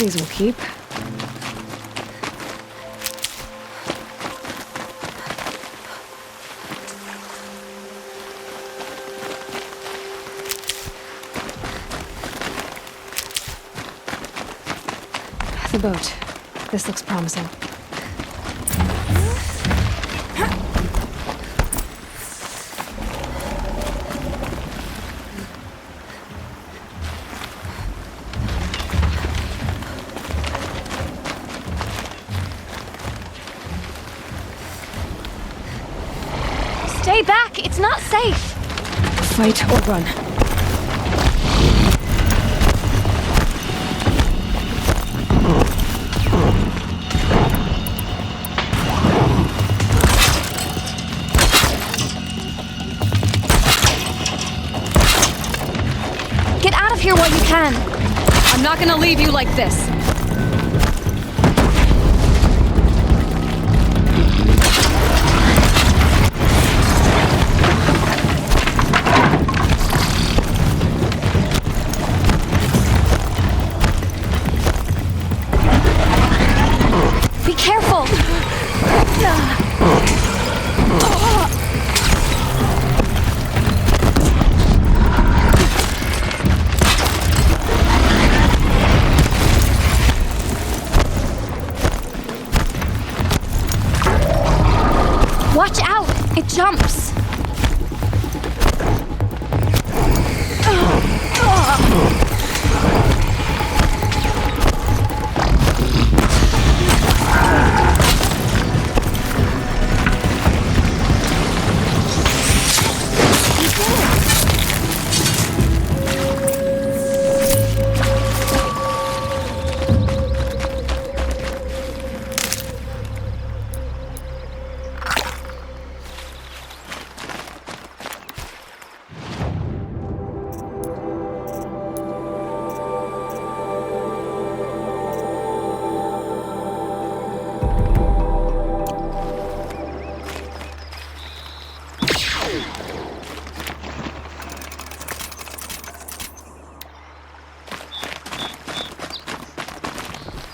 These will keep. The boat. This looks promising. Stay back! It's not safe! Fight or run. Get out of here while you can! I'm not gonna leave you like this! Be careful! Watch out! It jumps!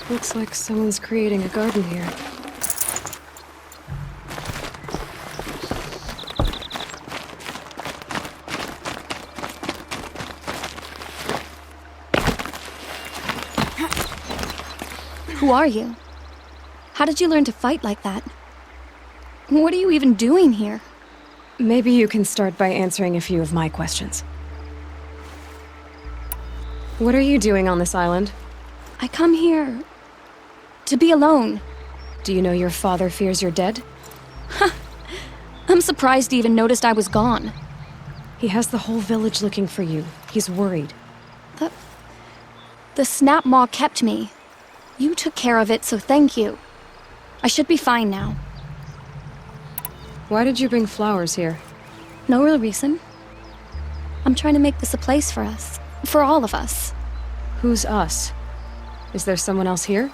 Looks like someone's creating a garden here. Who are you? How did you learn to fight like that? What are you even doing here? Maybe you can start by answering a few of my questions. What are you doing on this island? I come here to be alone. Do you know your father fears you're dead? I'm surprised he even noticed I was gone. He has the whole village looking for you. He's worried. The snap maw kept me. You took care of it, so thank you. I should be fine now. Why did you bring flowers here? No real reason. I'm trying to make this a place for us. For all of us. Who's us? Is there someone else here?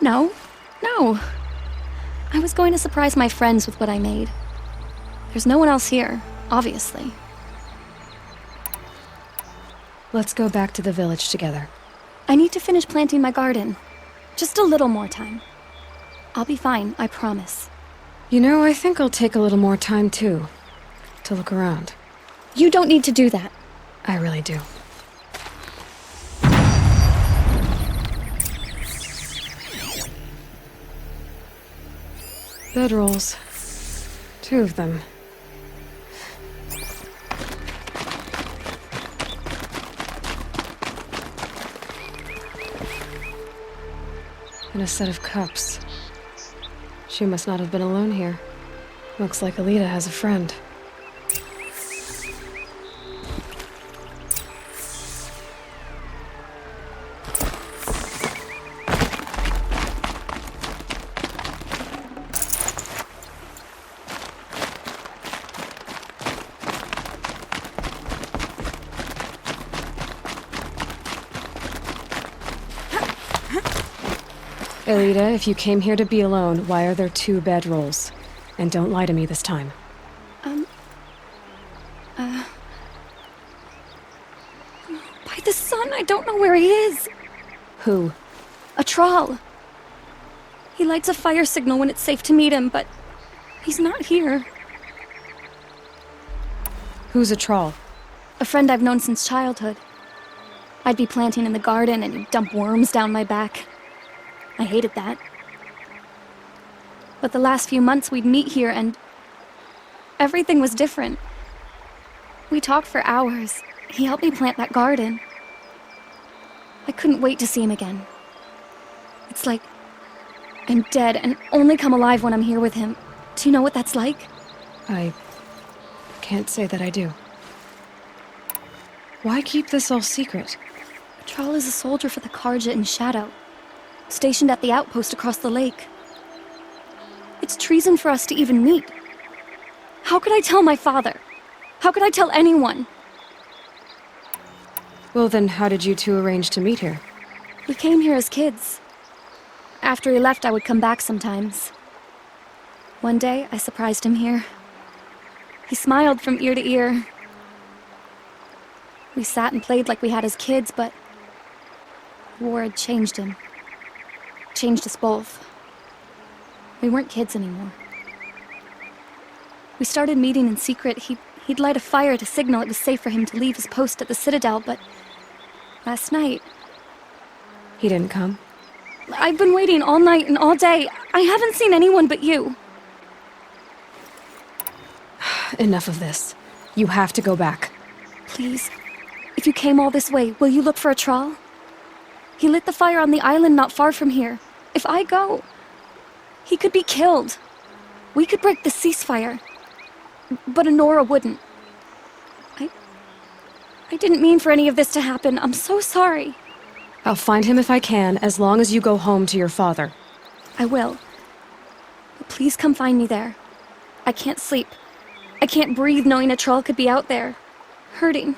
No. I was going to surprise my friends with what I made. There's no one else here, obviously. Let's go back to the village together. I need to finish planting my garden. Just a little more time. I'll be fine, I promise. You know, I think I'll take a little more time too. To look around. You don't need to do that. I really do. Bedrolls. 2 of them. And a set of cups. She must not have been alone here. Looks like Alita has a friend. Alita, if you came here to be alone, why are there 2 bedrolls? And don't lie to me this time. By the sun, I don't know where he is. Who? A Thrall. He lights a fire signal when it's safe to meet him, but he's not here. Who's a Thrall? A friend I've known since childhood. I'd be planting in the garden and he'd dump worms down my back. I hated that. But the last few months we'd meet here and everything was different. We talked for hours. He helped me plant that garden. I couldn't wait to see him again. It's like I'm dead and only come alive when I'm here with him. Do you know what that's like? I can't say that I do. Why keep this all secret? Thrall is a soldier for the Carja in Shadow, stationed at the outpost across the lake. It's treason for us to even meet. How could I tell my father? How could I tell anyone? Well then, how did you two arrange to meet here? We came here as kids. After he left, I would come back sometimes. One day, I surprised him here. He smiled from ear to ear. We sat and played like we had as kids, but war had changed him. Changed us both. We weren't kids anymore. We started meeting in secret. He'd light a fire to signal it was safe for him to leave his post at the Citadel, but last night... He didn't come? I've been waiting all night and all day. I haven't seen anyone but you. Enough of this. You have to go back. Please. If you came all this way, will you look for a Thrall? He lit the fire on the island not far from here. If I go, he could be killed. We could break the ceasefire. But Anora wouldn't. I didn't mean for any of this to happen. I'm so sorry. I'll find him if I can, as long as you go home to your father. I will. But please come find me there. I can't sleep. I can't breathe knowing a Thrall could be out there, hurting.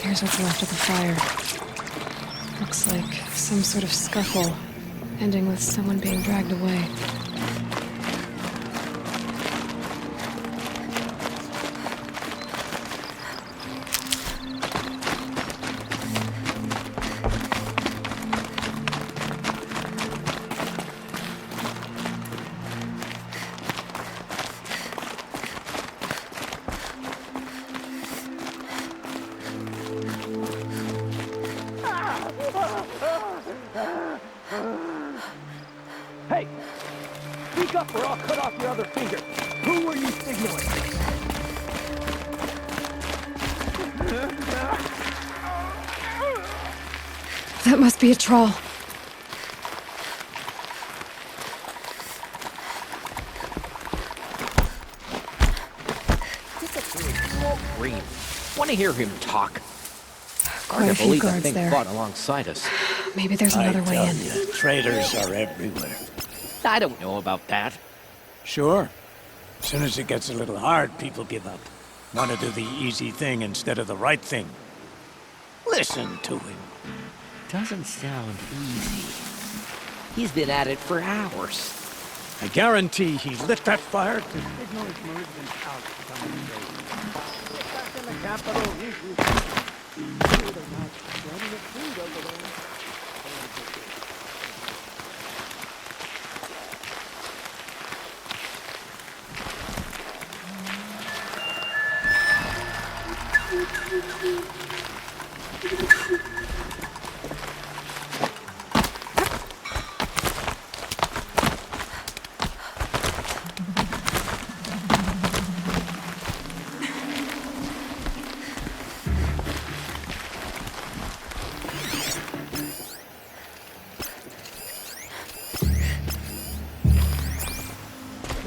Here's what's left of the fire. Looks like some sort of scuffle, ending with someone being dragged away. Hey! Speak up or I'll cut off your other finger! Who were you signaling? That must be a Thrall. Green. Want to hear him talk? Quite Hard a to few believe that guards thing there. fought alongside us. Maybe there's another way in. Traitors are everywhere. I don't know about that. Sure. As soon as it gets a little hard, people give up. Want to do the easy thing instead of the right thing. Listen to him. Doesn't sound easy. He's been at it for hours. I guarantee he lit that fire to signal his malignant out coming Get back in the capital.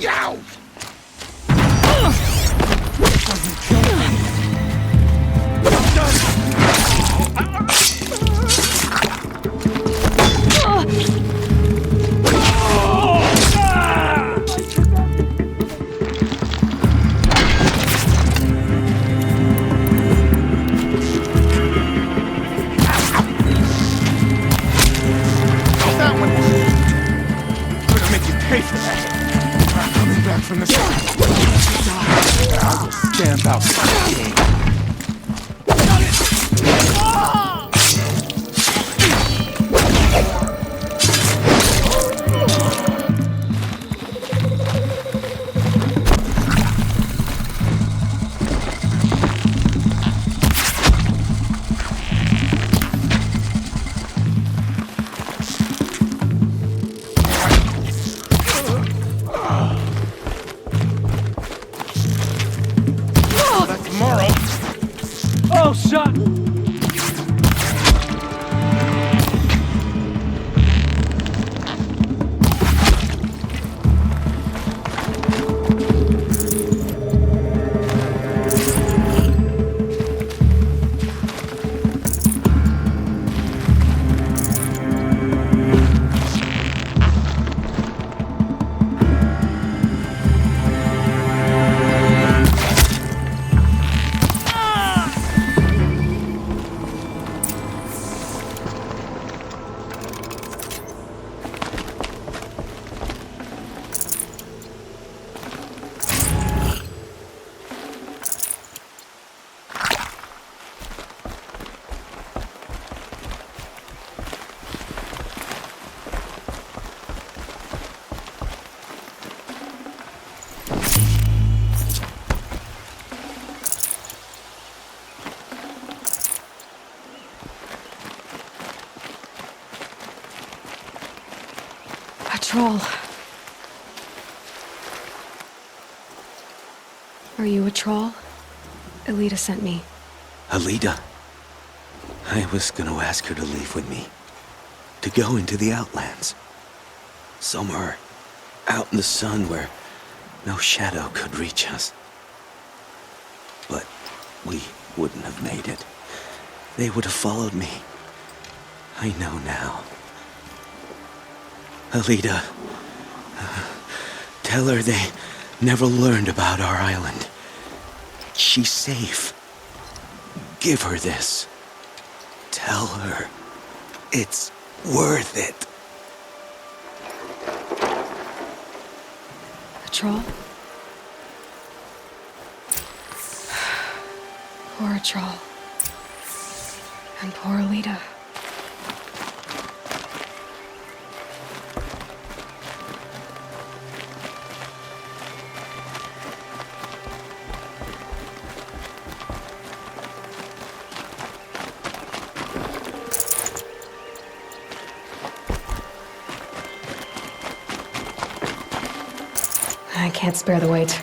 Yow! Pay for that. I'm coming back from the side. I'll just stand outside. Oh, shot! A troll. Are you a troll? Elita sent me. Alida. I was gonna ask her to leave with me. To go into the Outlands. Somewhere out in the sun where no shadow could reach us. But we wouldn't have made it. They would have followed me. I know now. Alida, tell her they never learned about our island. She's safe. Give her this. Tell her it's worth it. A troll? Poor troll. And poor Alita. I can't spare the weight.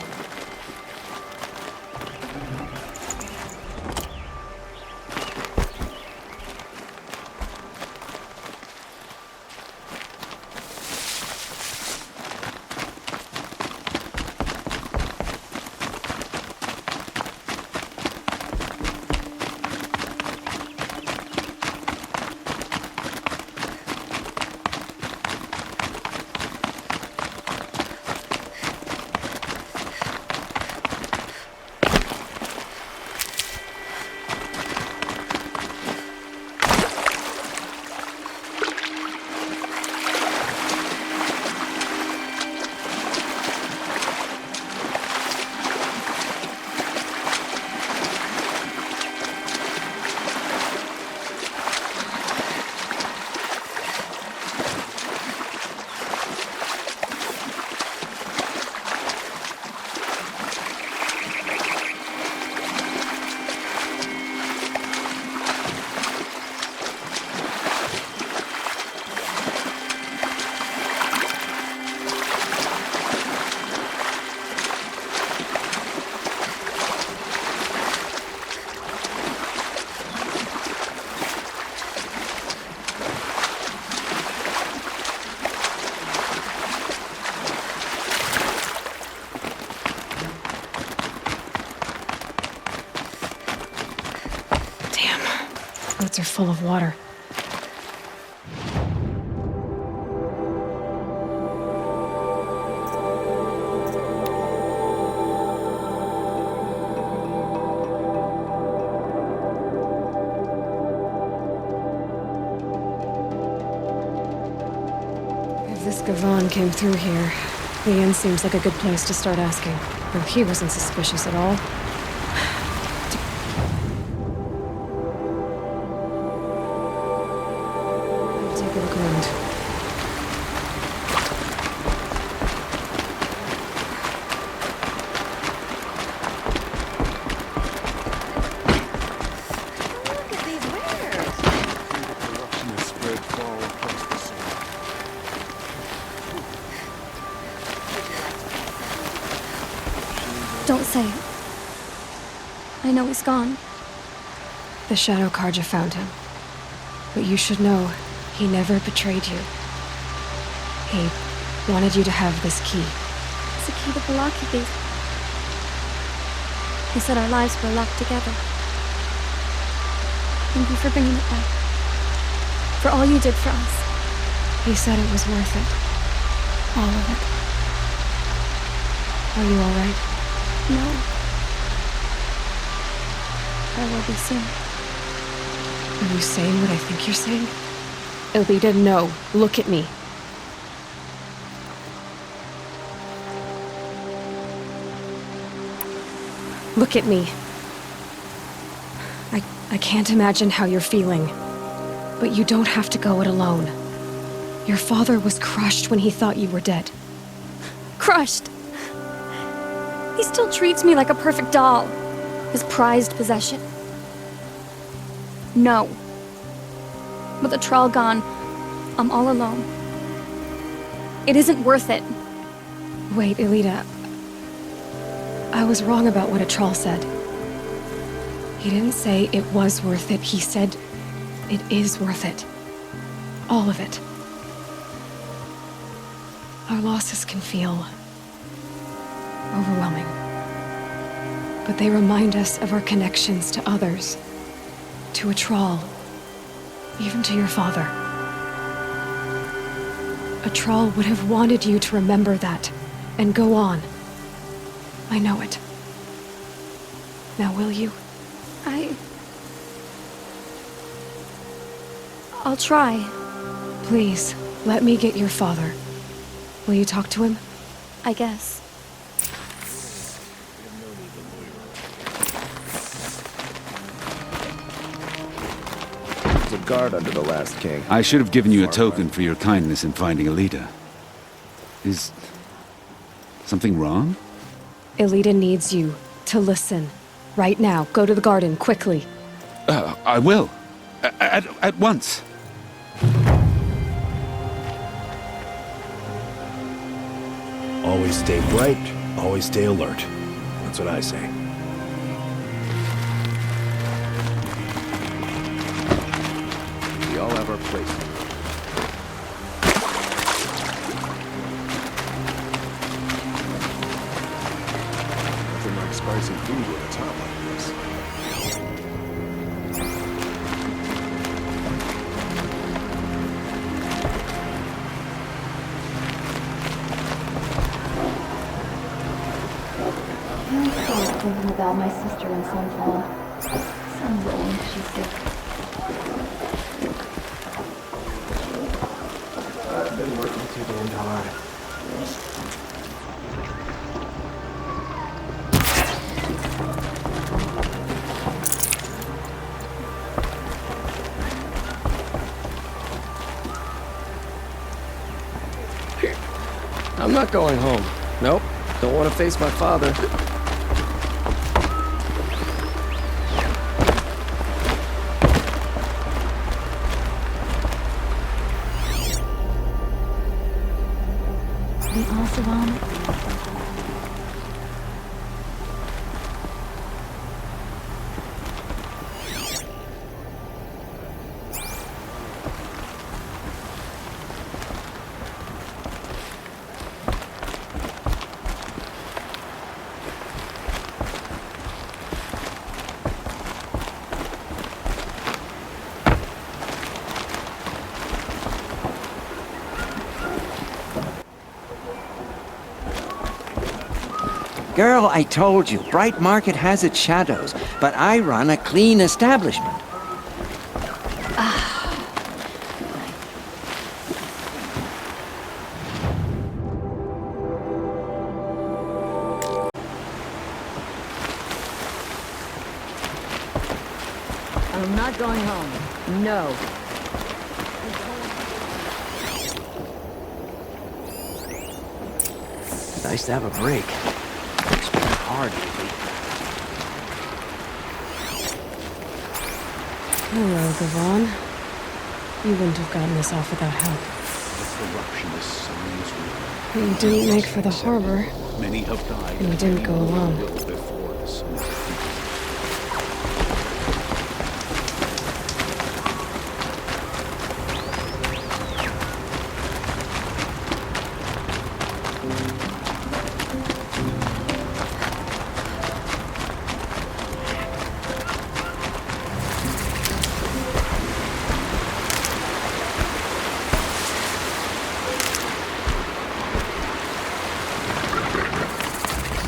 streets are full of water. If this Gavan came through here, the inn seems like a good place to start asking. Though he wasn't suspicious at all. Take a look around. Look at these wares. Corruption has spread far across the sun. Don't say it. I know he's gone. The Shadow Karja found him. But you should know, he never betrayed you. He wanted you to have this key. It's a key the Balaki gave. He said our lives were locked together. Thank you for bringing it back. For all you did for us. He said it was worth it. All of it. Are you all right? No. I will be soon. Are you saying what I think you're saying? Elita, no. Look at me. Look at me. I can't imagine how you're feeling. But you don't have to go it alone. Your father was crushed when he thought you were dead. Crushed. He still treats me like a perfect doll. His prized possession. No. With the Thrall gone, I'm all alone. It isn't worth it. Wait, Elita. I was wrong about what a Thrall said. He didn't say it was worth it. He said it is worth it. All of it. Our losses can feel overwhelming. But they remind us of our connections to others. To a Thrall. Even to your father. A Thrall would have wanted you to remember that, and go on. I know it. Now will you? I'll try. Please, let me get your father. Will you talk to him? I guess. There's a guard under the last king. I should have given you a token for your kindness in finding Elita. Is something wrong? Elita needs you to listen. Right now. Go to the garden, quickly. I will. At once. Always stay bright, always stay alert. That's what I say. We all have our places. Nothing like spicy food with a top like this. Without my sister in Sunfall. Sun's old, she's sick. I've been working too damn hard. I'm not going home. Nope. Don't want to face my father. The Alsavam. Girl, I told you, Bright Market has its shadows, but I run a clean establishment. I'm not going home. No. Nice to have a break. It's been hard lately. Hello, Gavon. You wouldn't have gotten this off without help. The corruption is sounds real. But you didn't make for the harbor. Many have died. And you didn't go alone. Will before us.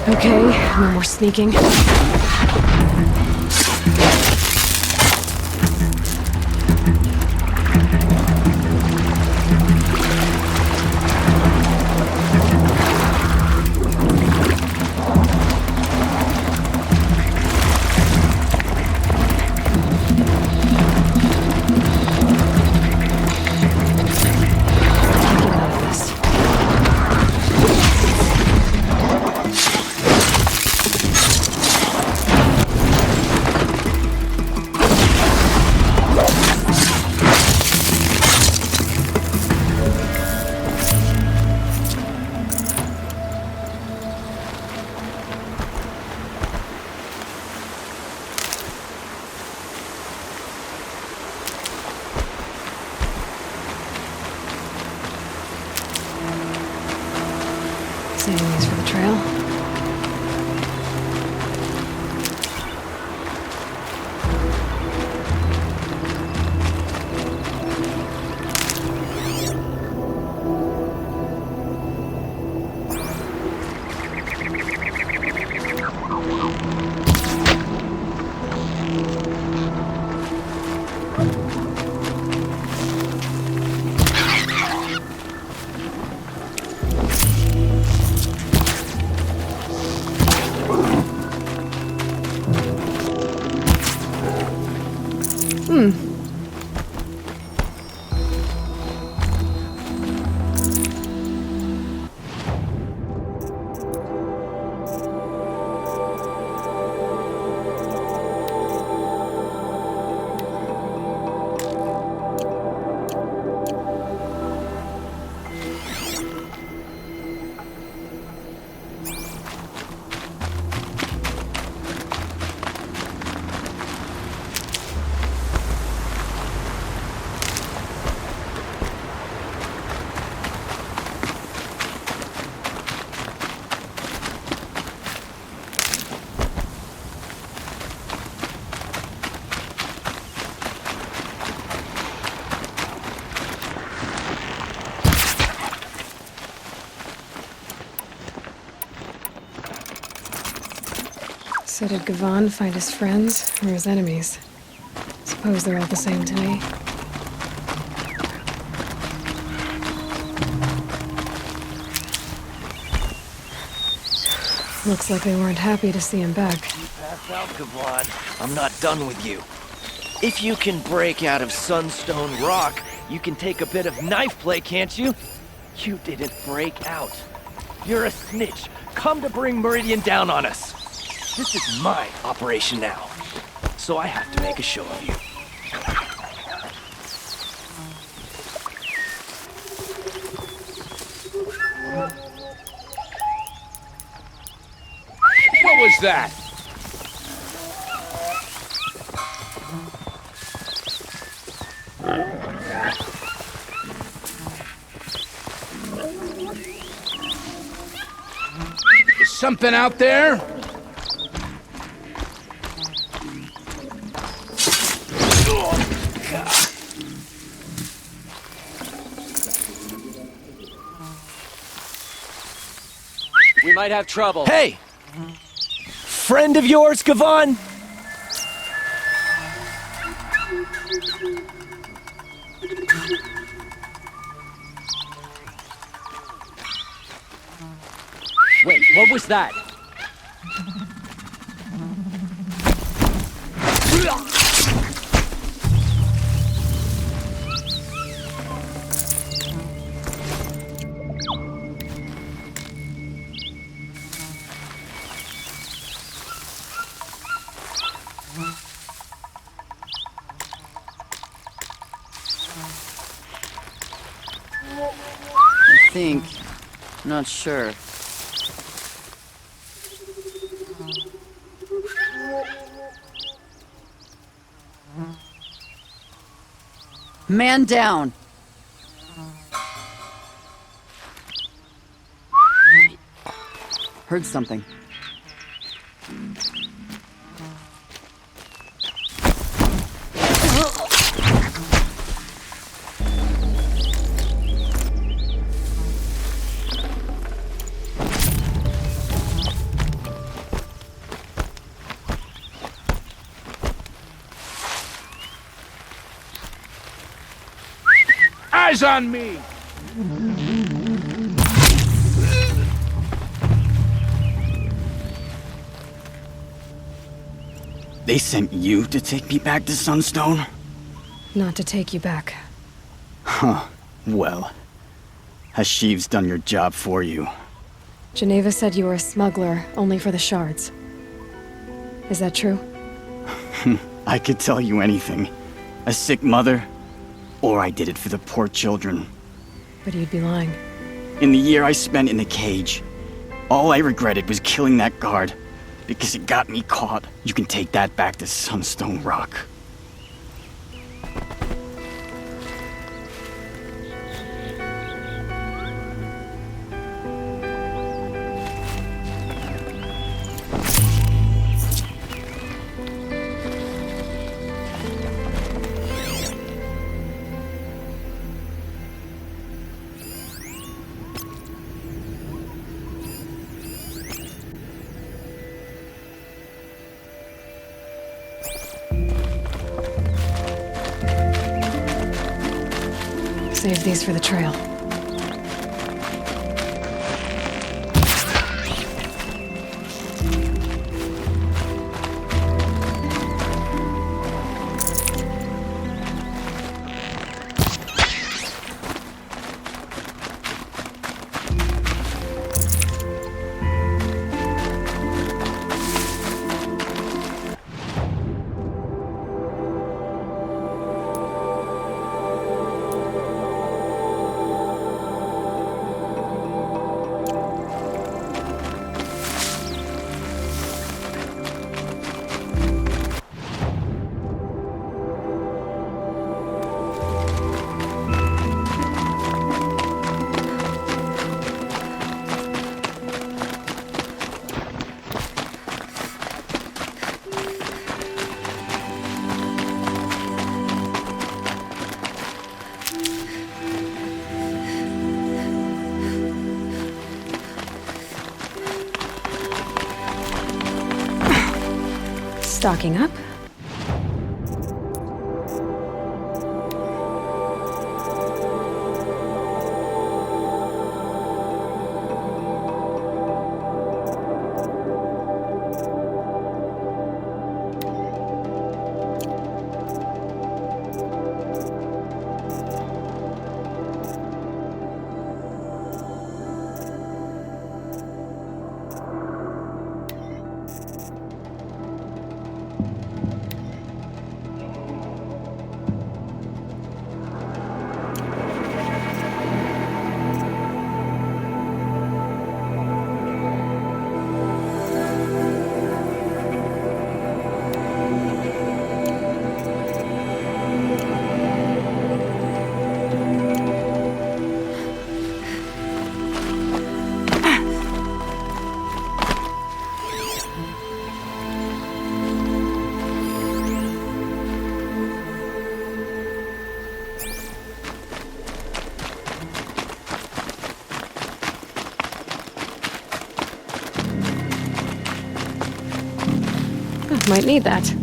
Okay, no more sneaking. Saving these for the trail. So did Gavon find his friends or his enemies? Suppose they're all the same to me. Looks like they weren't happy to see him back. Pass out, Gavon. I'm not done with you. If you can break out of Sunstone Rock, you can take a bit of knife play, can't you? You didn't break out. You're a snitch. Come to bring Meridian down on us. This is my operation now, so I have to make a show of you. What was that? Is something out there? We might have trouble. Hey! Friend of yours, Kavan? Wait, what was that? I think. Not sure. Man down! Heard something. Eyes on me! They sent you to take me back to Sunstone? Not to take you back. Huh. Well, Hashiv's done your job for you. Geneva said you were a smuggler, only for the shards. Is that true? I could tell you anything. A sick mother, or I did it for the poor children. But you'd be lying. In the year I spent in the cage, all I regretted was killing that guard, because it got me caught. You can take that back to Sunstone Rock. Save these for the trail. Stocking up. might need that.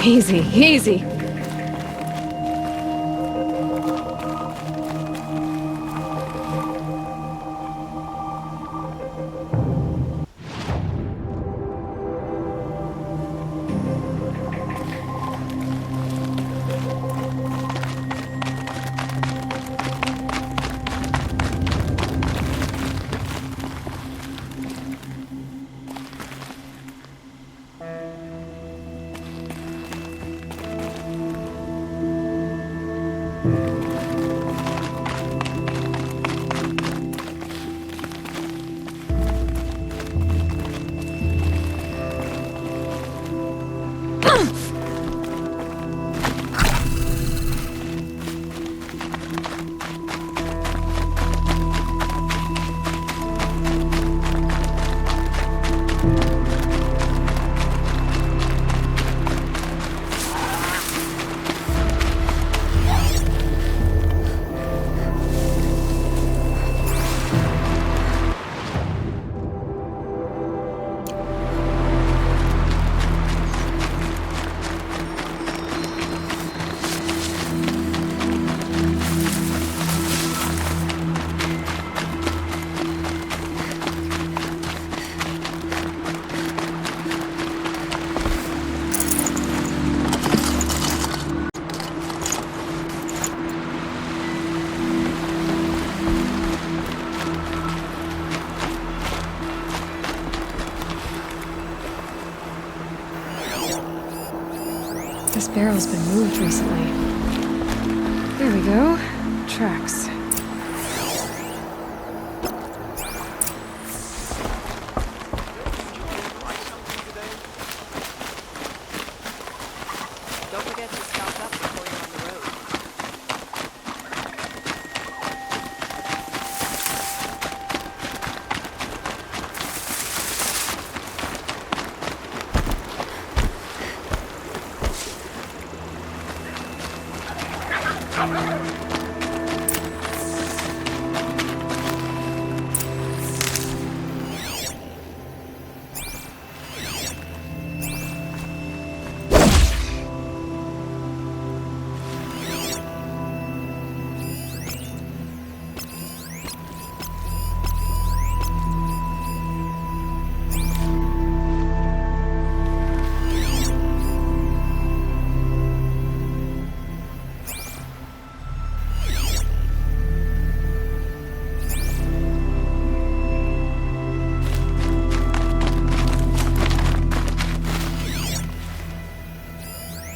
Easy, easy. This barrel's been moved recently. There we go. Tracks. Don't forget to stock up before you're on the road.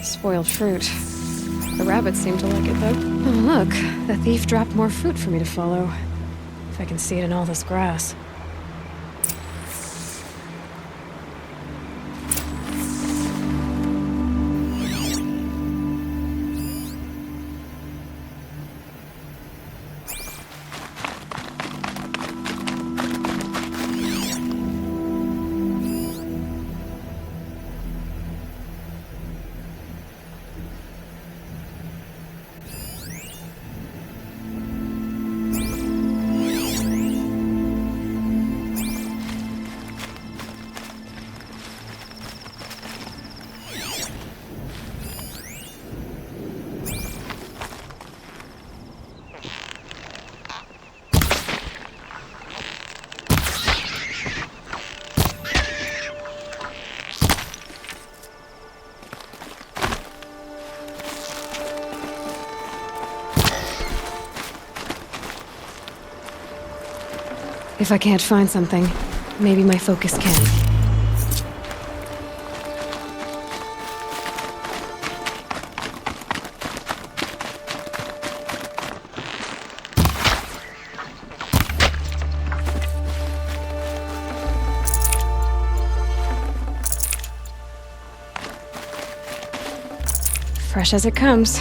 Spoiled fruit. The rabbits seem to like it, though. Oh, look. The thief dropped more fruit for me to follow. If I can see it in all this grass. If I can't find something, maybe my focus can. Fresh as it comes.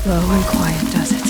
Slow and quiet does it.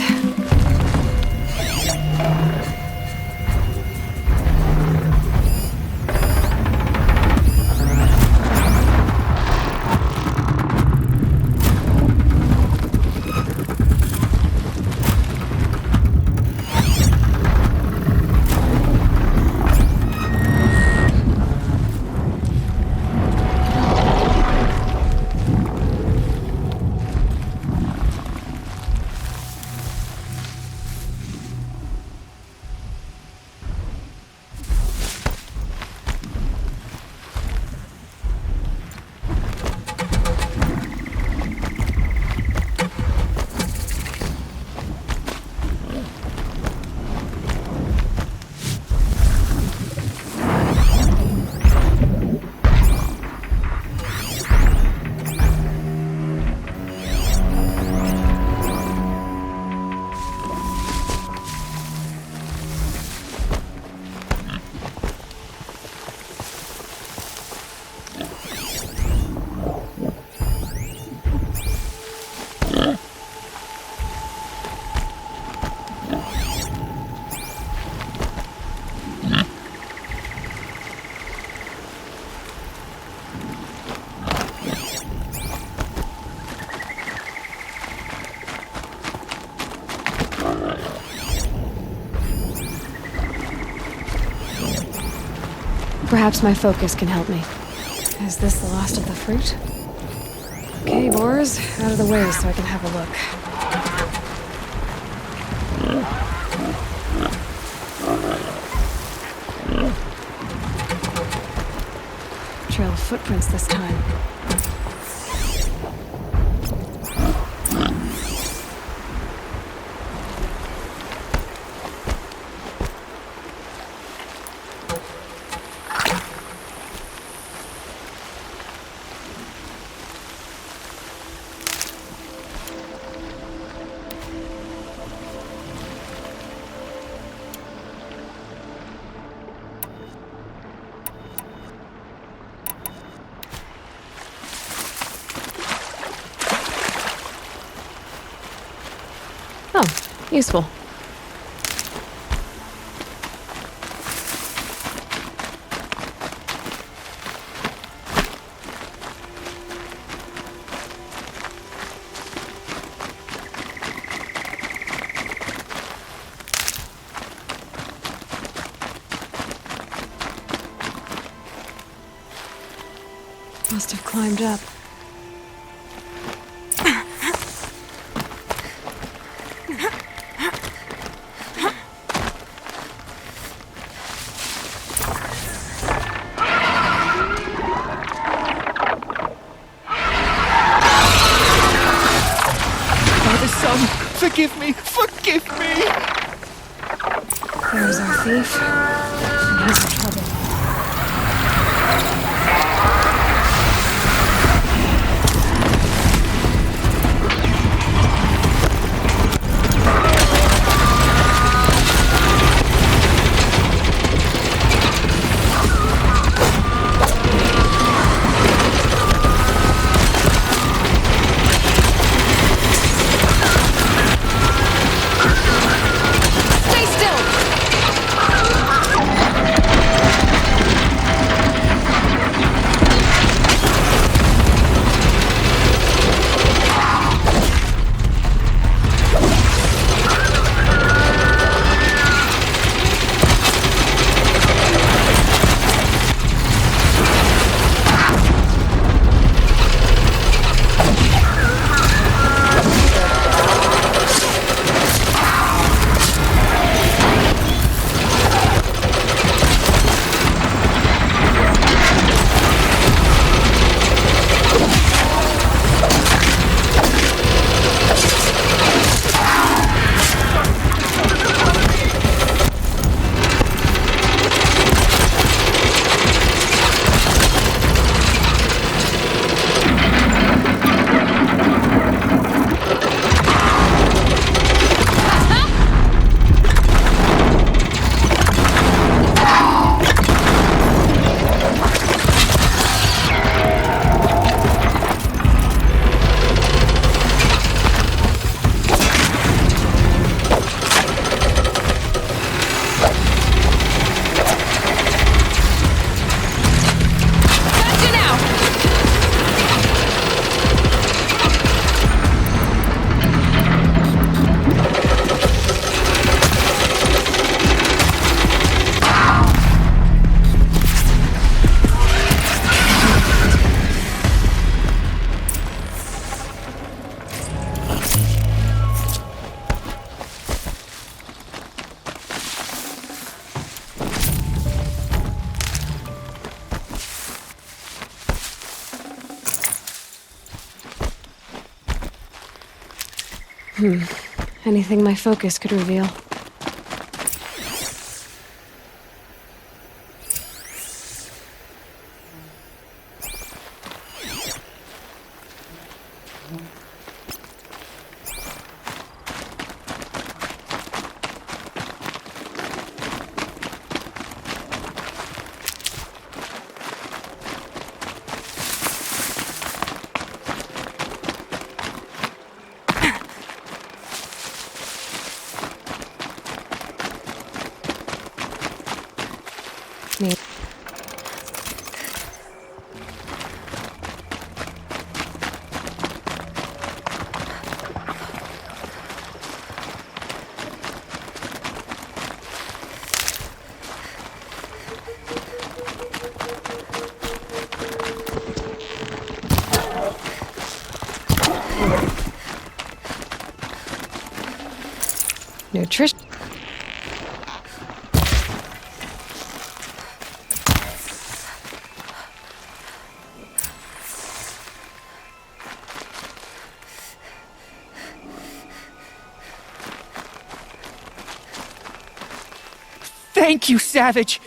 Perhaps my focus can help me. Is this the last of the fruit? Okay, boars, out of the way so I can have a look. Trail of footprints this time. Oh, useful. Must have climbed up. Forgive me! Forgive me! There's our thief. And he's in trouble. Anything my focus could reveal. Nutrition. Thank you, Savage!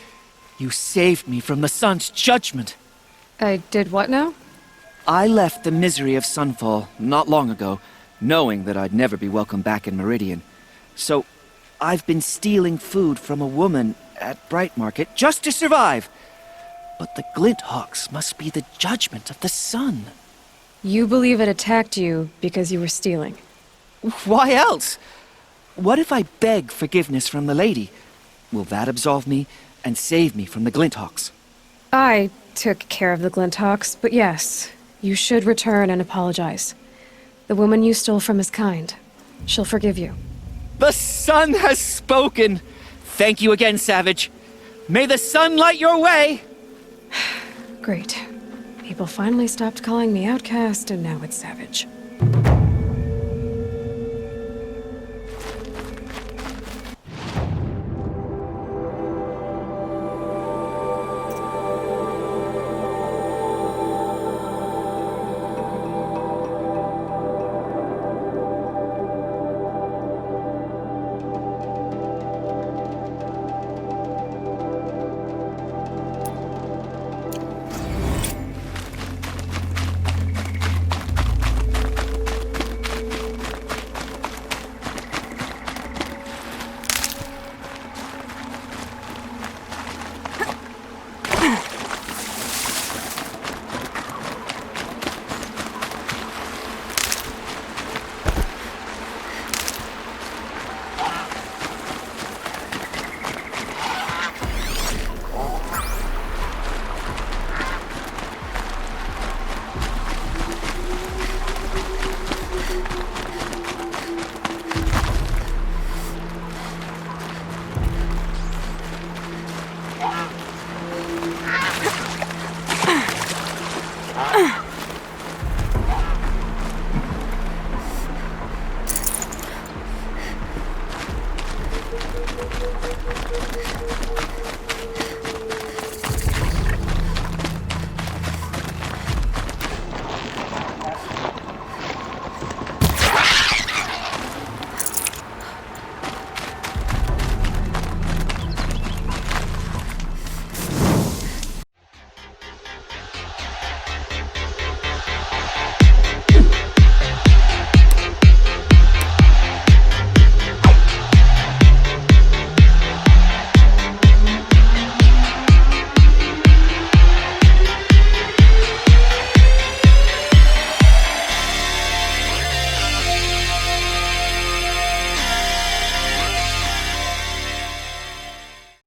You saved me from the sun's judgment. I did what now? I left the misery of Sunfall not long ago, knowing that I'd never be welcome back in Meridian. So, I've been stealing food from a woman at Bright Market just to survive. But the Glinthawks must be the judgment of the sun. You believe it attacked you because you were stealing? Why else? What if I beg forgiveness from the lady? Will that absolve me and save me from the Glinthawks? I took care of the Glinthawks, but yes, you should return and apologize. The woman you stole from is kind. She'll forgive you. The sun has spoken! Thank you again, Savage. May the sun light your way! Great. People finally stopped calling me outcast, and now it's Savage. Ugh.